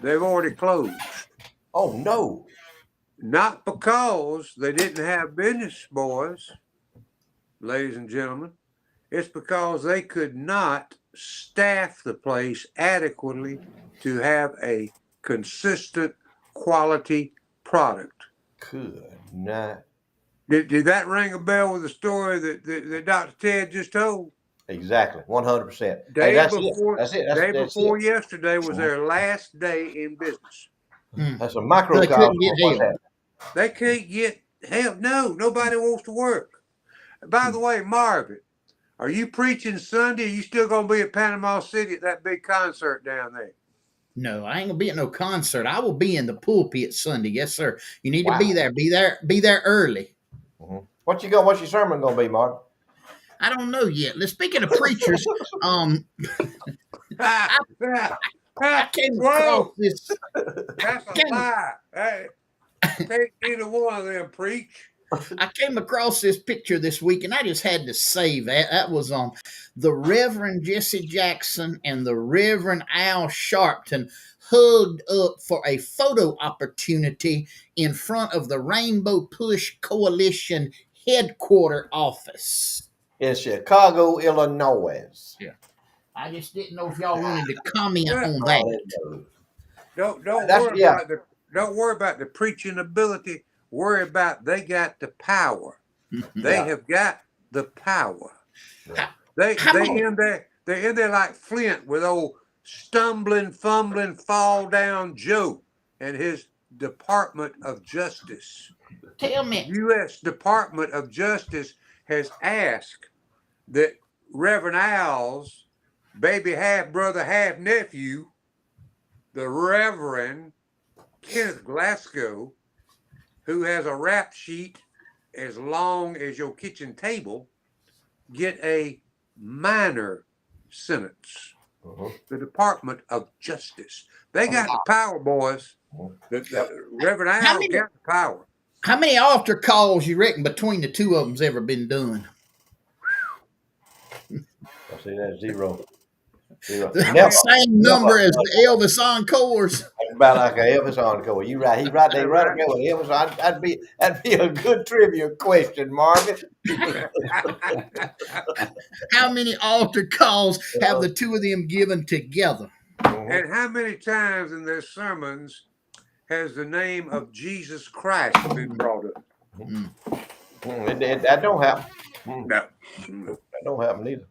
They've already closed. Oh, no. Not because they didn't have business, boys, ladies and gentlemen. It's because they could not staff the place adequately to have a consistent quality product. Good night. Did that ring a bell with the story that Dr. Ted just told? Exactly, 100%. Day before yesterday was their last day in business. That's a microcosm of what's happening. They can't get help. No, nobody wants to work. By the way, Marvin, Are you preaching Sunday? Are you still gonna be at Panama City at that big concert down there? No, I ain't gonna be at no concert. I will be in the pulpit Sunday. Yes, sir. You need to Wow. be there. Be there early. What's your sermon gonna be, Mark? I don't know yet. Speaking of preachers, I came across Whoa, this. that's a lie. Hey, can't either one of them preach. I came across this picture this week, and I just had to save that. That was the Reverend Jesse Jackson and the Reverend Al Sharpton hugged up for a photo opportunity in front of the Rainbow Push Coalition headquarter office. In Chicago, Illinois. Yeah. I just didn't know if y'all wanted to comment Well, on that. Don't worry about the preaching ability. Worry about they got the power. They have got the power. They in there. They're in there like Flint with old stumbling, fumbling, fall down Joe and his Department of Justice. Tell me. U.S. Department of Justice has asked that Reverend Al's baby half brother, half nephew, the Reverend Kenneth Glasgow, who has a rap sheet as long as your kitchen table, get a minor sentence. The Department of Justice. They got the power, boys. The Reverend Al got the power. How many altar calls you reckon between the two of them's ever been done? I see that zero. The same number as the Elvis encores. About like an Elvis encore. You right? He right there, right there with Elvis. That'd be a good trivia question, Marvin. How many altar calls have the two of them given together? And how many times in their sermons has the name of Jesus Christ been brought up? That don't happen. No. That don't happen either.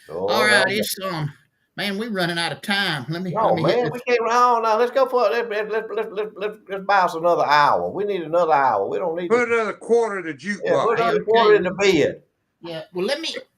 All right, it's man, we're running out of time. Let me we can't. Oh no, let's go for let's buy us another hour. We need another hour. We don't need put another quarter to jukebox. Yeah, put another quarter in the bed. Yeah, well,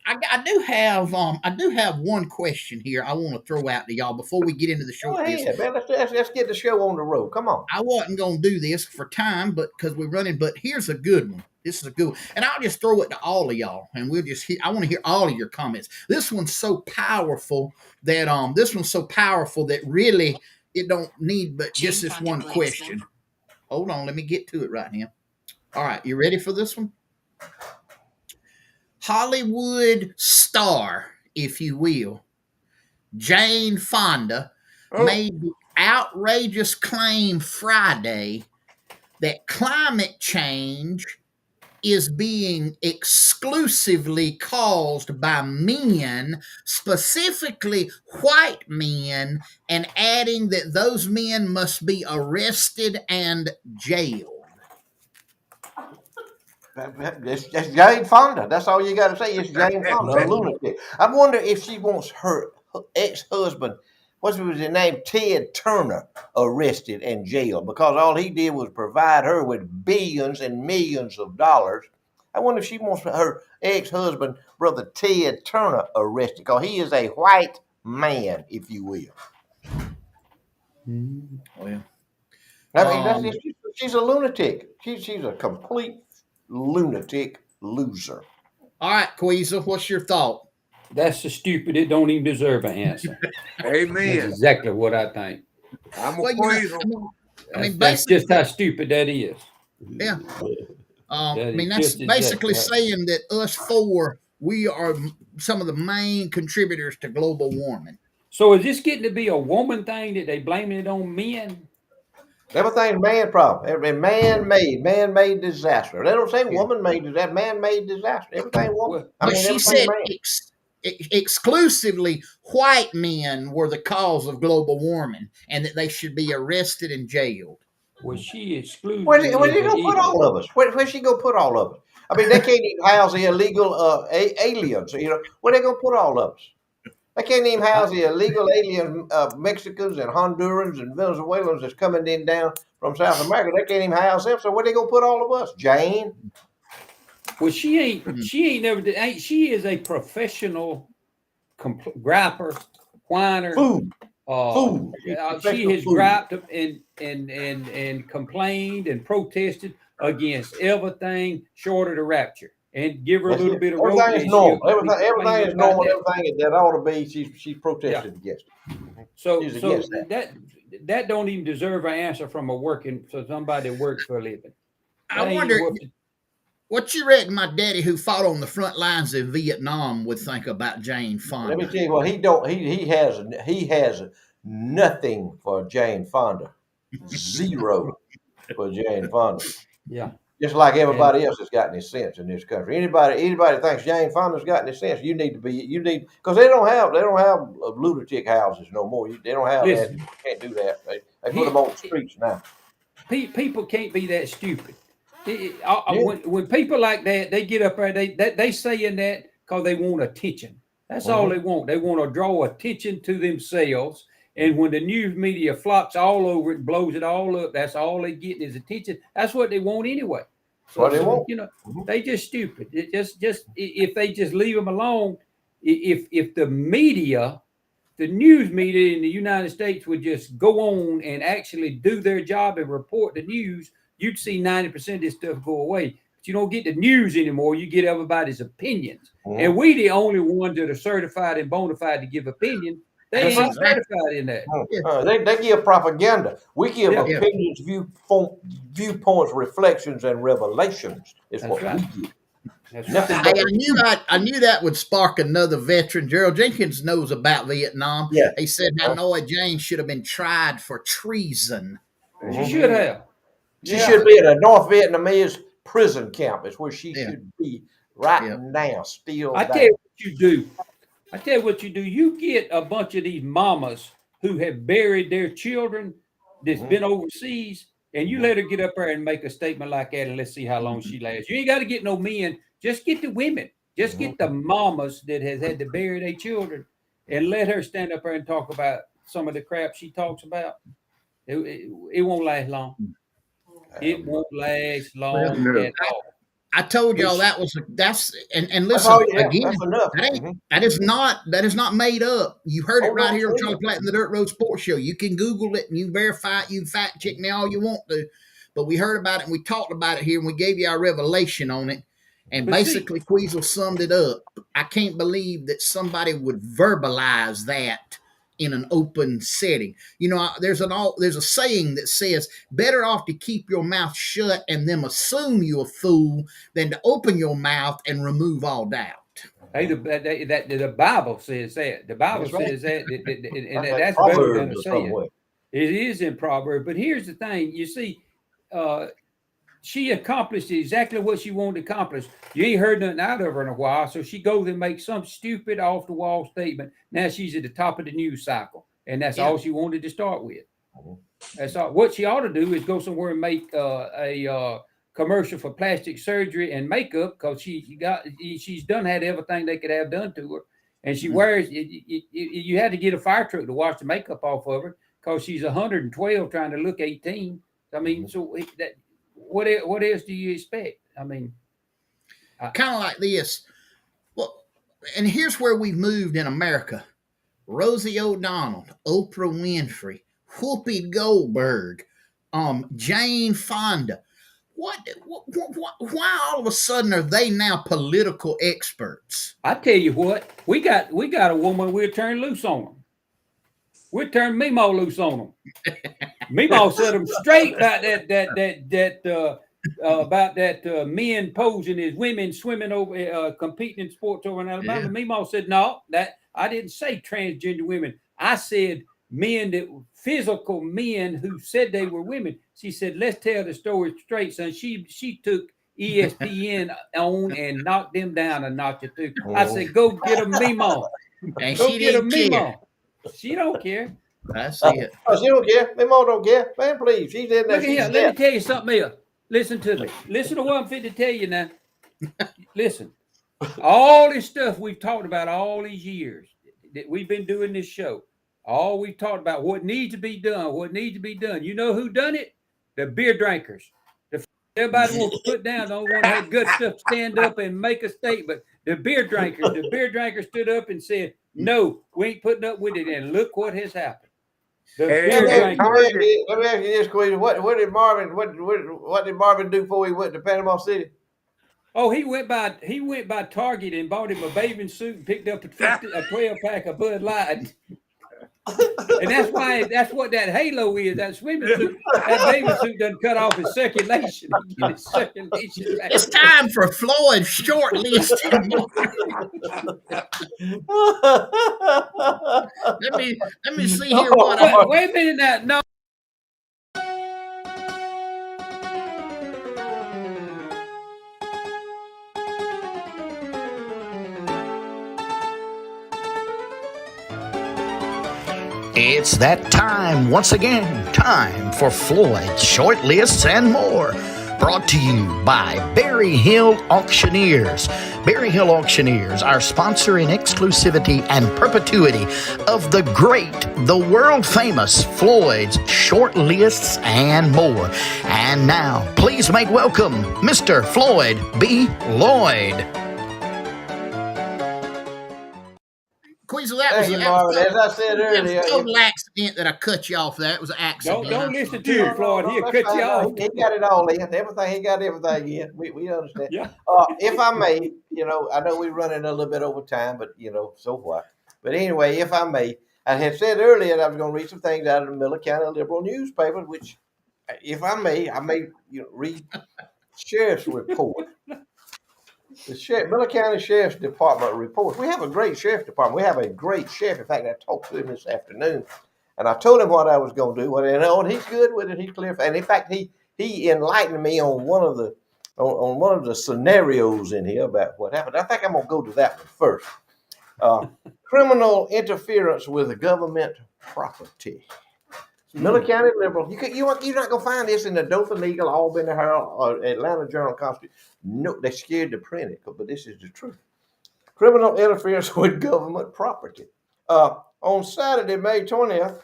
I do have one question here I want to throw out to y'all before we get into the show. Go ahead, man. Let's get the show on the road. Come on. I wasn't gonna do this for time, but because we're running. But here's a good one. This is a good one, and I'll just throw it to all of y'all, and we'll just I want to hear all of your comments. This one's so powerful that really it don't need but just this one question. Hold on, let me get to it right now. All right, you ready for this one? Hollywood star, if you will, Jane Fonda made the outrageous claim Friday that climate change is being exclusively caused by men, specifically white men, and adding that those men must be arrested and jailed. That's Jane Fonda. That's all you got to say. It's Jane Fonda, a lunatic. I wonder if she wants her ex-husband, what's his name, Ted Turner, arrested and jailed because all he did was provide her with billions and millions of dollars. I wonder if she wants her ex-husband, brother Ted Turner, arrested because he is a white man, if you will. Well, I mean, she's a lunatic. She's a complete lunatic loser. All right, Queasel, what's your thought? That's so stupid. It don't even deserve an answer. Amen. That's exactly what I think. I'm a Queasel. That's just how stupid that is. Yeah. That's basically saying that us four, we are some of the main contributors to global warming. So is this getting to be a woman thing that they blaming it on men? Everything's man problem. Man-made disaster. They don't say woman-made disaster. Man-made disaster. Everything woman. But she said exclusively white men were the cause of global warming, and that they should be arrested and jailed. Was she excluded? Where's she gonna put all of us? Where's she gonna put all of us? I mean, they can't even house the illegal aliens. You know, where they gonna put all of us? They can't even house the illegal alien Mexicans and Hondurans and Venezuelans that's coming in down from South America. They can't even house them. So where they gonna put all of us? Jane? Well, she ain't never did. She is a professional gripper, whiner. Food. She's She professional has food. griped and complained and protested against everything short of the rapture. And give her That's a little it. bit of rope. Everything is and normal. she'll be Everything complaining is about normal. that. Everything that ought to be, she's protested against it. So She's against that don't even deserve an answer from somebody that works for a living. That I ain't wonder worth it. what you reckon my daddy, who fought on the front lines of Vietnam, would think about Jane Let me Fonda. tell you what he don't. He has nothing for Jane Fonda. Zero for Jane Fonda. Yeah. Just like And everybody else has got any sense in this country. Anybody that thinks Jane Fonda's got any sense, you need because they don't have lunatic houses no more. They don't have that. listen, You can't do that. They put them on the streets now. people can't be that stupid. Yeah. When people like that, they get up there, they saying that because they want attention. That's all they want. They want to draw attention to themselves. And when the news media flocks all over it and blows it all up, that's all they get is attention. That's what they want anyway. What they want. They just stupid. It just if they just leave them alone, if the media, the news media in the United States would just go on and actually do their job and report the news, you'd see 90% of this stuff go away. But you don't get the news anymore. You get everybody's opinions. And we the only ones that are certified and bona fide to give opinion. They ain't certified in that. They give propaganda. We give Yeah. opinions, viewpoints, reflections, and revelations. Is That's what right. we give. That's Nothing right. but I knew that would spark another veteran. Gerald Jenkins knows about Vietnam. Yeah. He said Hanoi Jane should have been tried for treason. She should have. She should be at a North Vietnamese prison camp. Is where she should be right now. Still, I tell you what you do. I tell you what you do. You get a bunch of these mamas who have buried their children that's been overseas, and you let her get up there and make a statement like that, and let's see how long she lasts. You ain't got to get no men. Just get the women. Just get the mamas that has had to bury their children, and let her stand up there and talk about some of the crap she talks about. It won't last long. It won't last long at all. I told y'all and That's listen all you have. again. That's enough. That is not made up. You heard it right no, here on it's Charlie Platt and the Dirt Road Sports Show. You can Google it and you verify it. You can fact check me all you want to, but we heard about it and we talked about it here and we gave you our revelation on it. And basically, Queasel summed it up. I can't believe that somebody would verbalize that in an open setting. You know, there's a saying that says, better off to keep your mouth shut and them assume you're a fool than to open your mouth and remove all doubt. Hey, the Bible says that. The Bible says that, and that's better than a saying. It is in Proverbs. But here's the thing. You see, she accomplished exactly what she wanted to accomplish. You ain't heard nothing out of her in a while, so she goes and makes some stupid off-the-wall statement. Now she's at the top of the news cycle, and that's all she wanted to start with. That's all. What she ought to do is go somewhere and make a commercial for plastic surgery and makeup, because she's done had everything they could have done to her, and she wears. You had to get a fire truck to wash the makeup off of her because she's 112 trying to look 18. I mean, so that. What else do you expect? I mean, kind of like this. Well, and here's where we've moved in America. Rosie O'Donnell, Oprah Winfrey, Whoopi Goldberg, Jane Fonda. Why all of a sudden are they now political experts? I tell you what, we got a woman. We'll turn loose on them. We'll turn Mimo loose on them. Mimo set them straight about that men posing as women swimming over, competing in sports over in Alabama. Yeah. Mimo said, no, that I didn't say transgender women. I said men that were physical men who said they were women. She said, let's tell the story straight, son. She took ESPN on and knocked them down a notch or two. I said, go get a Mimo. And go she get a didn't Mimo. care. She don't care. That's it. She don't care. Mimo don't care. Man, please. She's in there. Look here. Let me tell you something else. Listen to me. Listen to what I'm fit to tell you now. Listen. All this stuff we've talked about all these years that we've been doing this show, all we've talked about what needs to be done, what needs to be done. You know who done it? The beer drinkers. Everybody wants to put down, don't want to have good stuff, stand up and make a statement. The beer drinkers stood up and said, no, we ain't putting up with it. And look what has happened. The beer drinkers. Let me ask you this, Queen. What did Marvin do before he went to Panama City? Oh, he went by Target and bought him a bathing suit and picked up a 12-pack of Bud Light. And that's what that halo is, that swimming suit. That bathing suit doesn't cut off his circulation. It's time for Floyd's short list. let me see here what wait a minute now. No. It's that time once again. Time for Floyd's short lists and more. Brought to you by Berry Hill Auctioneers. Berry Hill Auctioneers, our sponsor in exclusivity and perpetuity of the great, the world famous Floyd's short lists and more. And now, please make welcome Mr. Floyd B. Lloyd. Queasel, as I said earlier, a total accident that I cut you off there. It was an accident. Don't listen to him, Floyd. He'll cut you off. He got it all in. He got everything in. We understand. Yeah. If I may, I know we're running a little bit over time, but so what? But anyway, if I may, I had said earlier that I was going to read some things out of the Miller County Liberal newspaper, which, if I may read Sheriff's report. The Miller County Sheriff's Department report. We have a great sheriff's department. We have a great sheriff. In fact, I talked to him this afternoon, and I told him what I was going to do. And he's good with it. He's clear. And in fact, he enlightened me on one of the scenarios in here about what happened. I think I'm going to go to that one first. Criminal interference with government property. Miller County Liberal. You're not going to find this in the Dothan Eagle, Albany Herald, or Atlanta Journal-Constitution. No, they're scared to print it, but this is the truth. Criminal interference with government property. On Saturday, May 20th,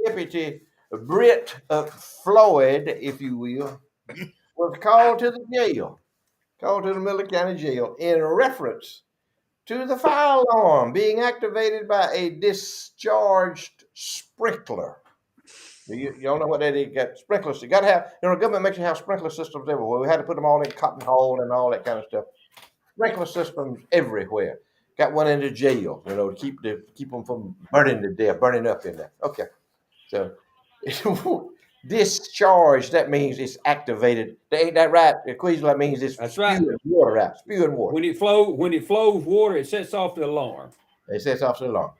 Deputy Britt Floyd, if you will, was called to the Miller County Jail, in reference to the fire alarm being activated by a discharged sprinkler. You don't know what that is. Got sprinklers. You got to have, government makes you have sprinkler systems everywhere. We had to put them all in cotton hole and all that kind of stuff. Sprinkler systems everywhere. Got one in the jail, to keep them from burning to death, burning up in there. Okay. So discharge, that means it's activated. Ain't that right? That means it's spewing water out. Spewing water. When it flows water, it sets off the alarm. It sets off the alarm.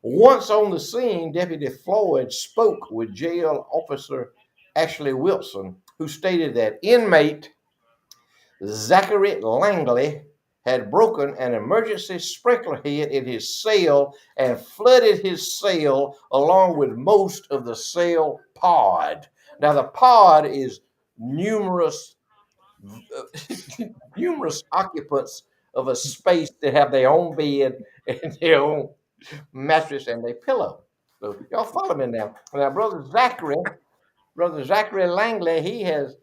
Once on the scene, Deputy Floyd spoke with jail officer Ashley Wilson, who stated that inmate Zachary Langley had broken an emergency sprinkler head in his cell and flooded his cell along with most of the cell pod. Now, the pod is numerous occupants of a space that have their own bed and their own mattress and their pillow. So y'all follow me now. Now, Brother Zachary Langley, he has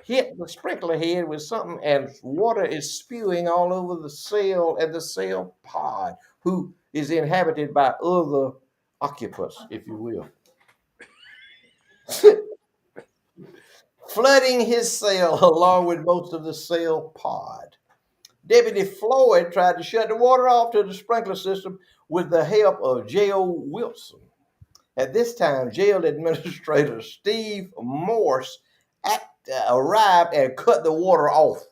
hit the sprinkler head with something, and water is spewing all over the cell and the cell pod, who is inhabited by other occupants, if you will. Flooding his cell along with most of the cell pod. Deputy Floyd tried to shut the water off to the sprinkler system with the help of J.O. Wilson. At this time, jail administrator Steve Morse arrived and cut the water off.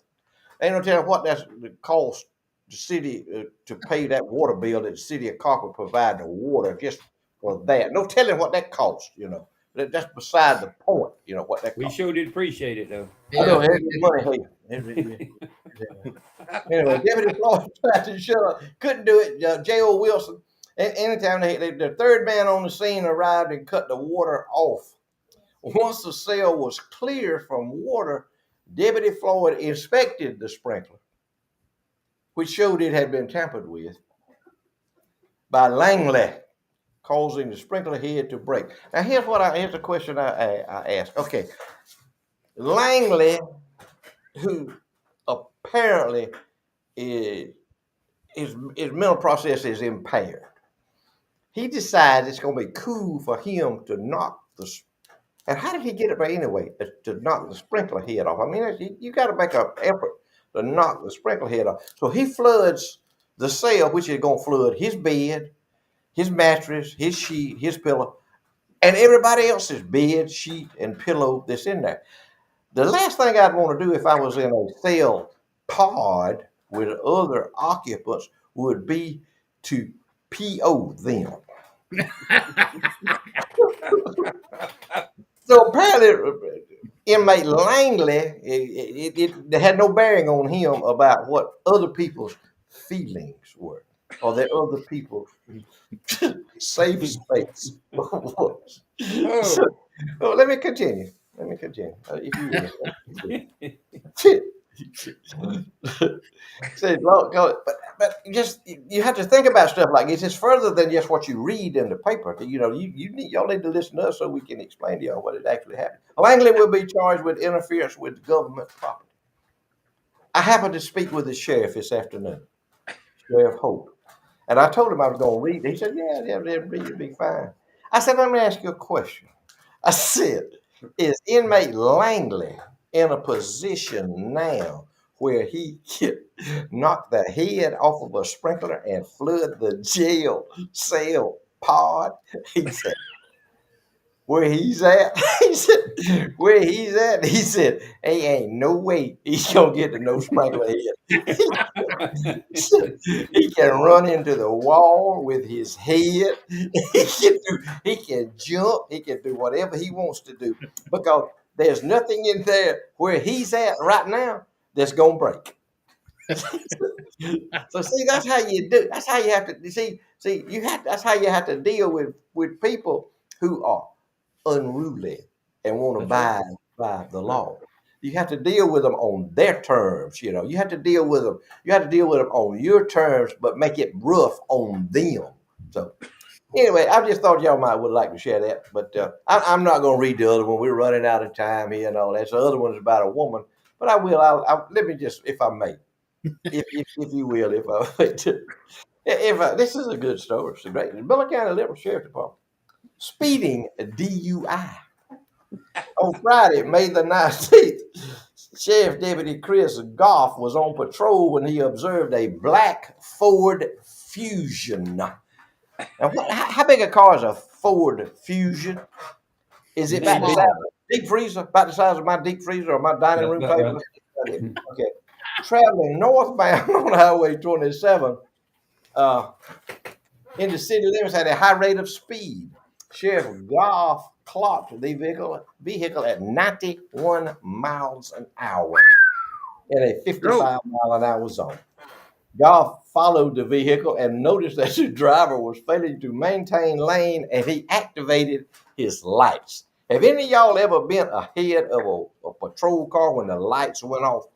Ain't no telling what that's cost the city to pay that water bill that the city of Concord provide the water just for that. No telling what that cost, That's beside the point, what that cost. We sure did appreciate it, though. I know, money here. Anyway, Deputy Floyd tried to shut up. Couldn't do it. J.O. Wilson. Anytime the third man on the scene arrived and cut the water off. Once the cell was clear from water, Deputy Floyd inspected the sprinkler, which showed it had been tampered with by Langley, causing the sprinkler head to break. Now, here's the question I asked. Okay, Langley who apparently is, his mental process is impaired. He decides it's going to be cool for him to knock the. And how did he get it by anyway? To knock the sprinkler head off. I mean, you got to make an effort to knock the sprinkler head off. So he floods the cell, which is going to flood his bed, his mattress, his sheet, his pillow, and everybody else's bed, sheet, and pillow that's in there. The last thing I'd want to do if I was in a cell pod with other occupants would be to PO them. So apparently, inmate Langley, it had no bearing on him about what other people's feelings were or that other people's safe space was. So, well, let me continue. If you will. See, but just you have to think about stuff like this. It's further than just what you read in the paper. Y'all need to listen to us so we can explain to y'all what it actually happened. Langley will be charged with interference with government property. I happened to speak with the sheriff this afternoon, Sheriff Hope, and I told him I was going to read. He said, "Yeah, it'll be fine." I said, "Let me ask you a question." I said, "Is inmate Langley in a position now where he can knock the head off of a sprinkler and flood the jail cell pod?" He said, "Where he's at," he said, "where he's at," he said, "Hey, ain't no way he's gonna get to no sprinkler head." He can run into the wall with his head. He can jump. He can do whatever he wants to do because there's nothing in there where he's at right now that's gonna break. So see, that's how you do. That's how you have to see. That's how you have to deal with people who are unruly and want to abide by the law. You have to deal with them on their terms. You have to deal with them. You have to deal with them on your terms, but make it rough on them. So anyway, I just thought y'all would like to share that, but I'm not going to read the other one. We're running out of time here and all that. So the other one is about a woman, but I will. Let me just, if I may, if you will, this is a good story. It's great. The Butler County Liberal Sheriff Department speeding DUI. On Friday, May the 19th, Sheriff Deputy Chris Goff was on patrol when he observed a black Ford Fusion. Now, how big a car is a Ford Fusion? Is it about the size of a deep freezer? About the size of my deep freezer or my dining room table? Okay. Traveling northbound on Highway 27 in the city limits at a high rate of speed. Sheriff Goff clocked the vehicle at 91 miles an hour in a 55-mile-an-hour zone. Goff followed the vehicle and noticed that the driver was failing to maintain lane, and he activated his lights. Have any of y'all ever been ahead of a patrol car when the lights went off?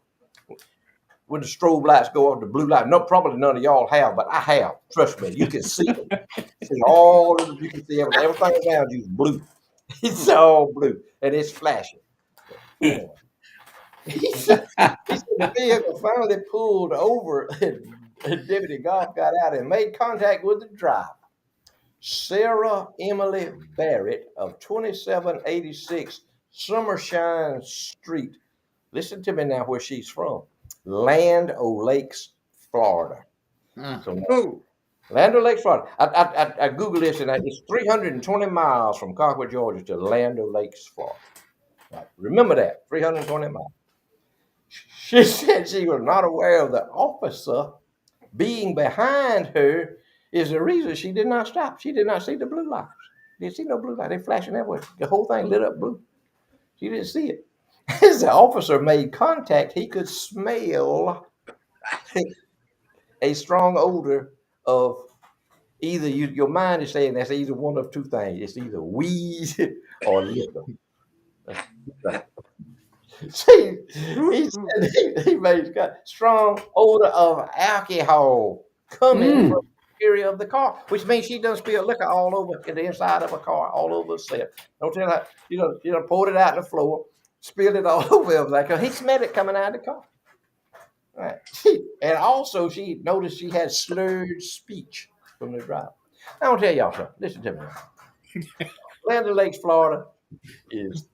When the strobe lights go off, the blue light. No, probably none of y'all have, but I have. Trust me, you can see them. You can see everything around you is blue. It's all blue, and it's flashing. Anyway, he said the vehicle finally pulled over, and Deputy Goff got out and made contact with the driver, Sarah Emily Barrett of 2786 Summershine Street. Listen to me now, where she's from. Land O'Lakes, Florida. So, Land O'Lakes, Florida. I Googled this, and it's 320 miles from Concord, Georgia to Land O'Lakes, Florida. Right. Remember that, 320 miles. She said she was not aware of the officer being behind her is the reason she did not stop. She did not see the blue lights. Didn't see no blue light. They flashing everywhere. The whole thing lit up blue. She didn't see it. As the officer made contact, he could smell a strong odor of either your mind is saying that's either one of two things. It's either weed or liquor. See, he said he made strong odor of alcohol coming from the area of the car, which means she done spill liquor all over the inside of a car, all over the set. Don't tell her, poured it out on the floor. spilled it all over him. Like he smelled it coming out of the car. Right. And also, she noticed she had slurred speech from the drive. I want to tell y'all something. Listen to me. Land Lakes, Florida is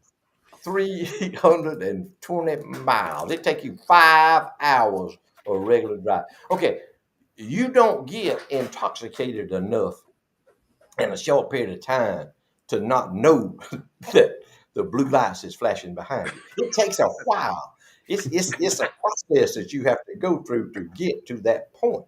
320 miles. It takes you 5 hours of regular drive. Okay, you don't get intoxicated enough in a short period of time to not know that the blue lights is flashing behind you. It takes a while. It's a process that you have to go through to get to that point.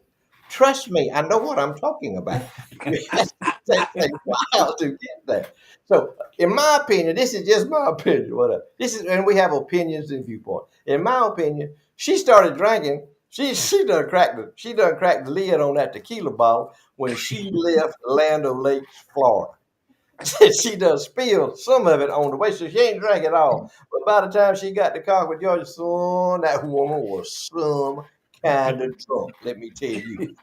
Trust me, I know what I'm talking about. It takes a while to get there. So, in my opinion, this is just my opinion. Whatever. This is, and we have opinions and viewpoints. In my opinion, she started drinking. She done cracked the lid on that tequila bottle when she left Land O'Lakes, Florida. She done spilled some of it on the way, so she ain't drank it all. But by the time she got to Concord, Georgia, son, that woman was some kind of drunk. Let me tell you.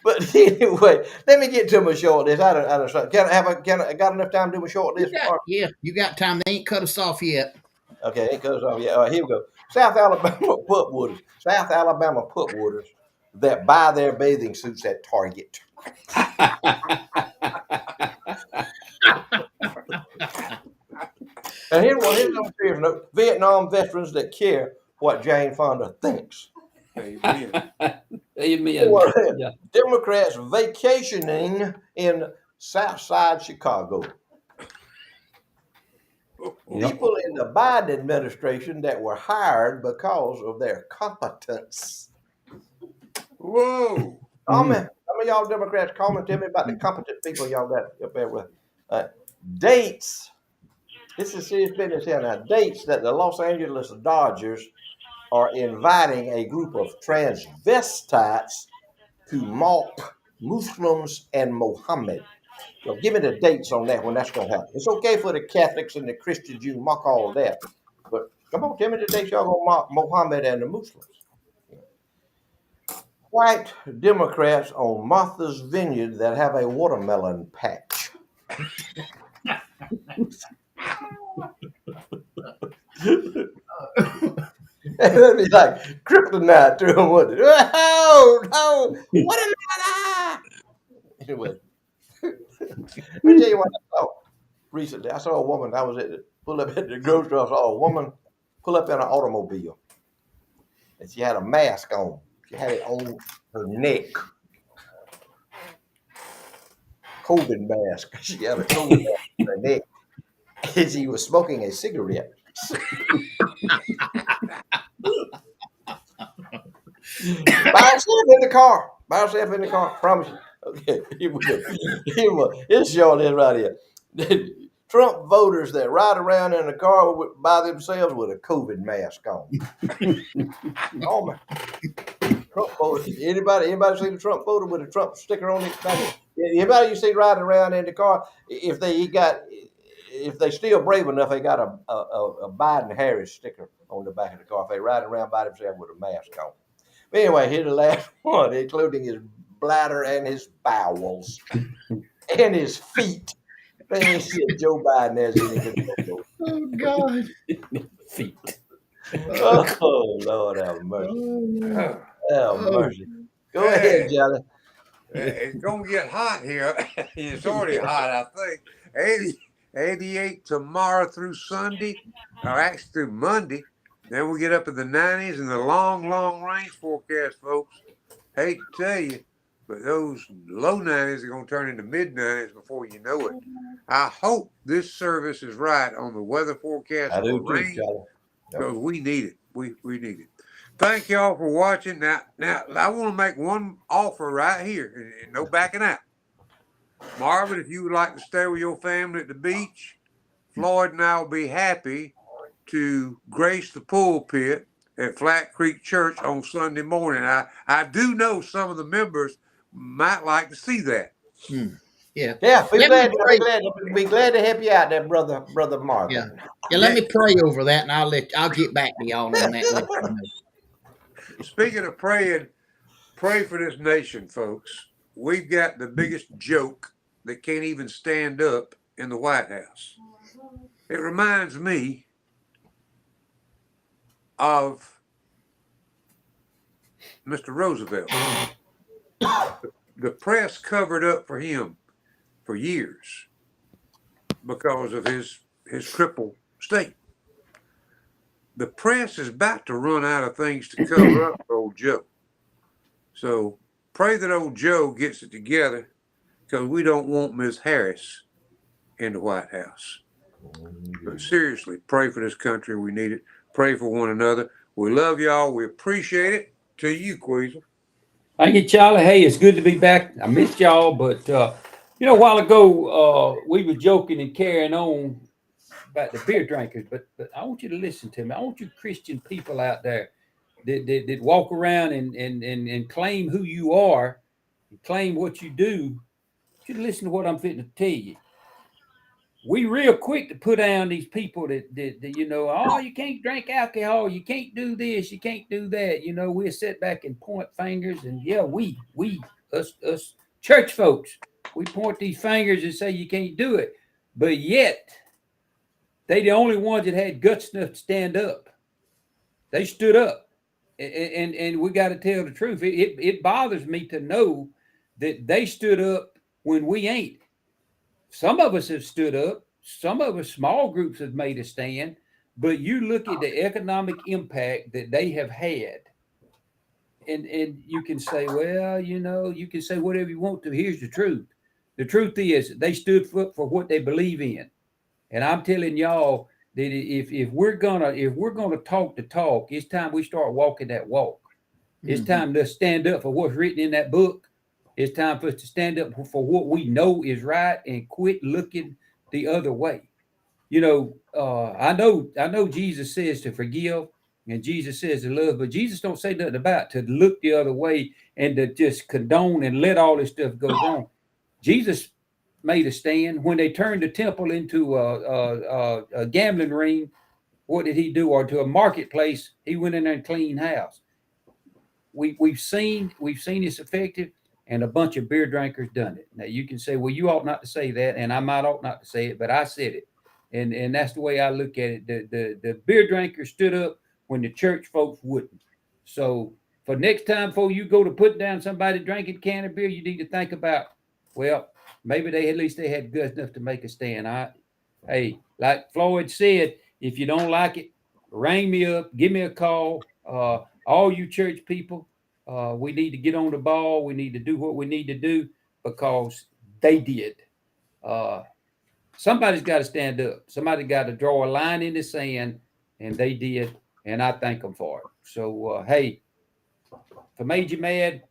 but anyway, let me get to my short list. I got enough time to do my short list? You got time. They ain't cut us off yet. Okay, it goes off. Yeah, all right, here we go. South Alabama putwooders that buy their bathing suits at Target. And here's a serious note: Vietnam veterans that care what Jane Fonda thinks. Amen. Amen. Yeah. Democrats vacationing in Southside Chicago. People in the Biden administration that were hired because of their competence. Whoa. Comment. Some of y'all Democrats comment to me about the competent people y'all got up there with. Dates. This is serious business here now. Dates that the Los Angeles Dodgers are inviting a group of transvestites to mock Muslims and Mohammed. So give me the dates on that when that's going to happen. It's okay for the Catholics and the Christians, you mock all that. But come on, tell me the dates y'all going to mock Mohammed and the Muslims. White Democrats on Martha's Vineyard that have a watermelon patch. That'd be like kryptonite to them, wouldn't it? Oh, watermelon! Anyway, let me tell you what I saw recently. I saw a woman. I was pull up at the grocery store. I saw a woman pull up in an automobile, and she had a mask on. She had it on her neck. COVID mask. She had a COVID mask on her neck, and she was smoking a cigarette. By herself in the car. By herself in the car. Promise you. Okay. It's short this right here. Trump voters that ride around in a car by themselves with a COVID mask on. Oh my! Trump voters. Anybody see the Trump voter with a Trump sticker on it? Anybody you see riding around in the car, if they still brave enough, they got a Biden Harris sticker on the back of the car. If they ride around by themselves with a mask on. But anyway, here's the last one, including his bladder and his bowels and his feet. Man, shit, Joe Biden has anything. Oh God. Feet. Oh Lord, have mercy. Have mercy. Go ahead, Jelly. It's gonna get hot here. It's already hot, I think. 88 tomorrow through Sunday, or actually through Monday. Then we get up in the 90s and the long, long range forecast, folks. Hate to tell you, but those low 90s are going to turn into mid 90s before you know it. I hope this service is right on the weather forecast for rain, because we need it. We need it. Thank y'all for watching. Now, I want to make one offer right here, and no backing out. Marvin, if you would like to stay with your family at the beach, Floyd and I will be happy to grace the pulpit at Flat Creek Church on Sunday morning. I do know some of the members might like to see that. Yeah. Be glad to help you out there, brother Marvin. Yeah, let me pray over that, and I'll get back to y'all on that. Speaking of praying, pray for this nation, folks. We've got the biggest joke that can't even stand up in the White House. It reminds me of Mr. Roosevelt. The press covered up for him for years because of his crippled state. The press is about to run out of things to cover up for old Joe. So pray that old Joe gets it together, because we don't want Ms. Harris in the White House. But seriously, pray for this country. We need it. Pray for one another. We love y'all. We appreciate it. To you, Queasel. Thank you, Charlie. Hey, it's good to be back. I missed y'all, but a while ago we were joking and carrying on about the beer drinkers, but I want you to listen to me. I want you Christian people out there that walk around and claim who you are, and claim what you do. I want you to listen to what I'm fitting to tell you. We real quick to put down these people that oh, you can't drink alcohol, you can't do this, you can't do that. We'll sit back and point fingers, and yeah, us church folks, we point these fingers and say you can't do it, but yet they the only ones that had guts enough to stand up. They stood up, and we got to tell the truth. It bothers me to know that they stood up when we ain't. Some of us have stood up. Some of us, small groups, have made a stand. But you look at the economic impact that they have had, and you can say, well, you can say whatever you want to. Here's the truth. The truth is they stood for what they believe in. And I'm telling y'all that if we're gonna talk the talk, it's time we start walking that walk. It's time to stand up for what's written in that book. It's time for us to stand up for what we know is right and quit looking the other way. I know Jesus says to forgive and Jesus says to love, but Jesus don't say nothing about to look the other way and to just condone and let all this stuff go wrong. Jesus made a stand when they turned the temple into a gambling ring. What did he do? Or to a marketplace, he went in there and cleaned house. We've seen it's effective, and a bunch of beer drinkers done it. Now you can say, well, you ought not to say that, and I might ought not to say it, but I said it, and that's the way I look at it. The beer drinkers stood up when the church folks wouldn't. So for next time, before you go to put down somebody drinking a can of beer, you need to think about, well, maybe at least they had guts enough to make a stand. Hey, like Floyd said, if you don't like it, ring me up, give me a call. All you church people, we need to get on the ball. We need to do what we need to do because they did. Uh, Somebody's got to stand up. Somebody got to draw a line in the sand, and they did. And I thank them for it. So, hey, if I made you mad,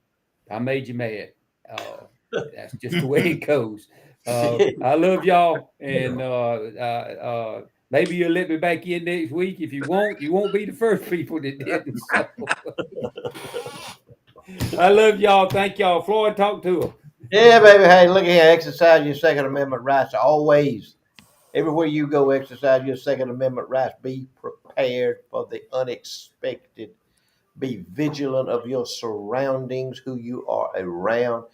I made you mad. That's just the way it goes. I love y'all, and maybe you'll let me back in next week. If you won't be the first people that didn't. So. I love y'all. Thank y'all. Floyd, talk to him. Yeah, baby. Hey, look here. Exercise your Second Amendment rights always. Everywhere you go, exercise your Second Amendment rights. Be prepared for the unexpected. Be vigilant of your surroundings, who you are around.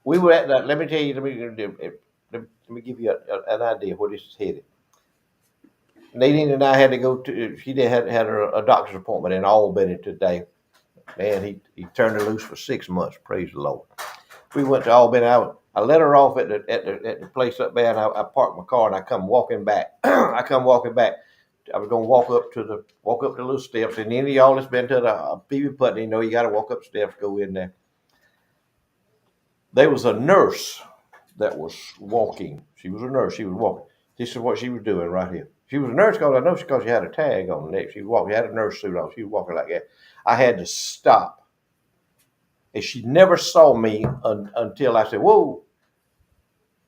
We were at that. Let me tell you. Let me give you an idea where this is headed. Nadine and I had to go to. She did had a doctor's appointment in Albany today. Man, he turned her loose for 6 months. Praise the Lord. We went to Albany. I let her off at the place up there, and I parked my car, and I come walking back. I was gonna walk up the little steps, and any of y'all that's been to the PV Putney, you got to walk up steps, go in there. There was a nurse that was walking. She was a nurse. She was walking. This is what she was doing right here. She was a nurse because she had a tag on the neck. She had a nurse suit on. She was walking like that. I had to stop. And she never saw me until I said, whoa.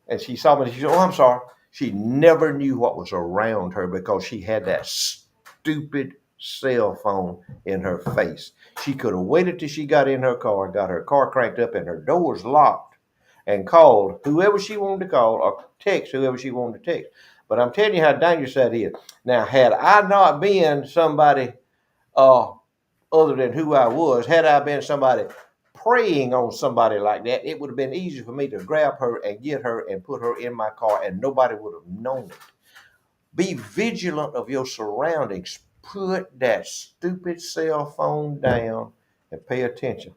And she saw me. She said, oh, I'm sorry. She never knew what was around her because she had that stupid cell phone in her face. She could have waited till she got in her car, got her car cranked up and her doors locked, and called whoever she wanted to call or text whoever she wanted to text. But I'm telling you how dangerous that is. Now, had I not been somebody other than who I was, had I been somebody preying on somebody like that, it would have been easy for me to grab her and get her and put her in my car, and nobody would have known it. Be vigilant of your surroundings. Put that stupid cell phone down and pay attention.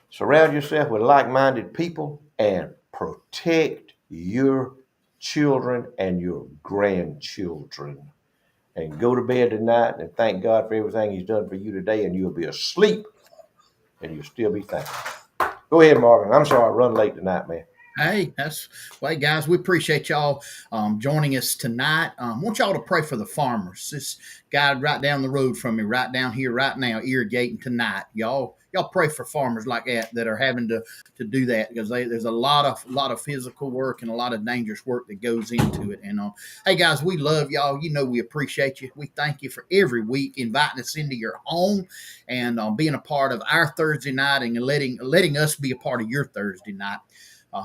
Surround yourself with like-minded people and protect your children and your grandchildren. And go to bed tonight and thank God for everything He's done for you today, and you'll be asleep and you'll still be thankful. Go ahead, Marvin. I'm sorry I run late tonight, man. Hey, that's well, hey guys. We appreciate y'all joining us tonight. Want y'all to pray for the farmers. This guy right down the road from me, right down here, right now, irrigating tonight. Y'all pray for farmers like that are having to do that because there's a lot of physical work and a lot of dangerous work that goes into it. And hey guys, we love y'all. You know we appreciate you. We thank you for every week inviting us into your home and being a part of our Thursday night and letting us be a part of your Thursday night.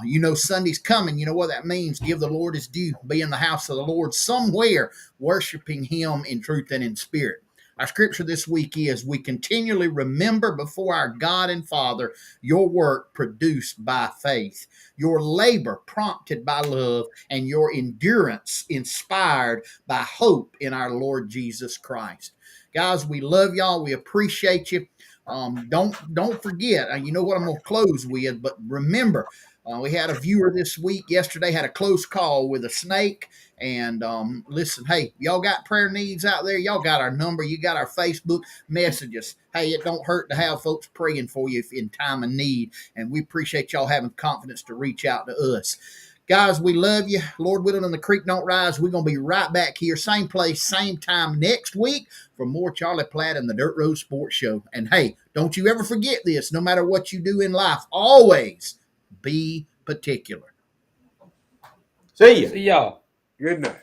You know Sunday's coming. You know what that means. Give the Lord his due. Be in the house of the Lord somewhere, worshiping him in truth and in spirit. Our scripture this week is, we continually remember before our God and Father your work produced by faith, your labor prompted by love, and your endurance inspired by hope in our Lord Jesus Christ. Guys, we love y'all. We appreciate you. Don't forget. You know what I'm going to close with, but remember, we had a viewer this week, yesterday, had a close call with a snake. And listen, hey, y'all got prayer needs out there? Y'all got our number. You got our Facebook messages. Hey, it don't hurt to have folks praying for you if in time of need. And we appreciate y'all having confidence to reach out to us. Guys, we love you. Lord willing, and the creek don't rise. We're going to be right back here, same place, same time next week for more Charlie Platt and the Dirt Road Sports Show. And hey, don't you ever forget this. No matter what you do in life, always be particular. See ya. See y'all. Good night.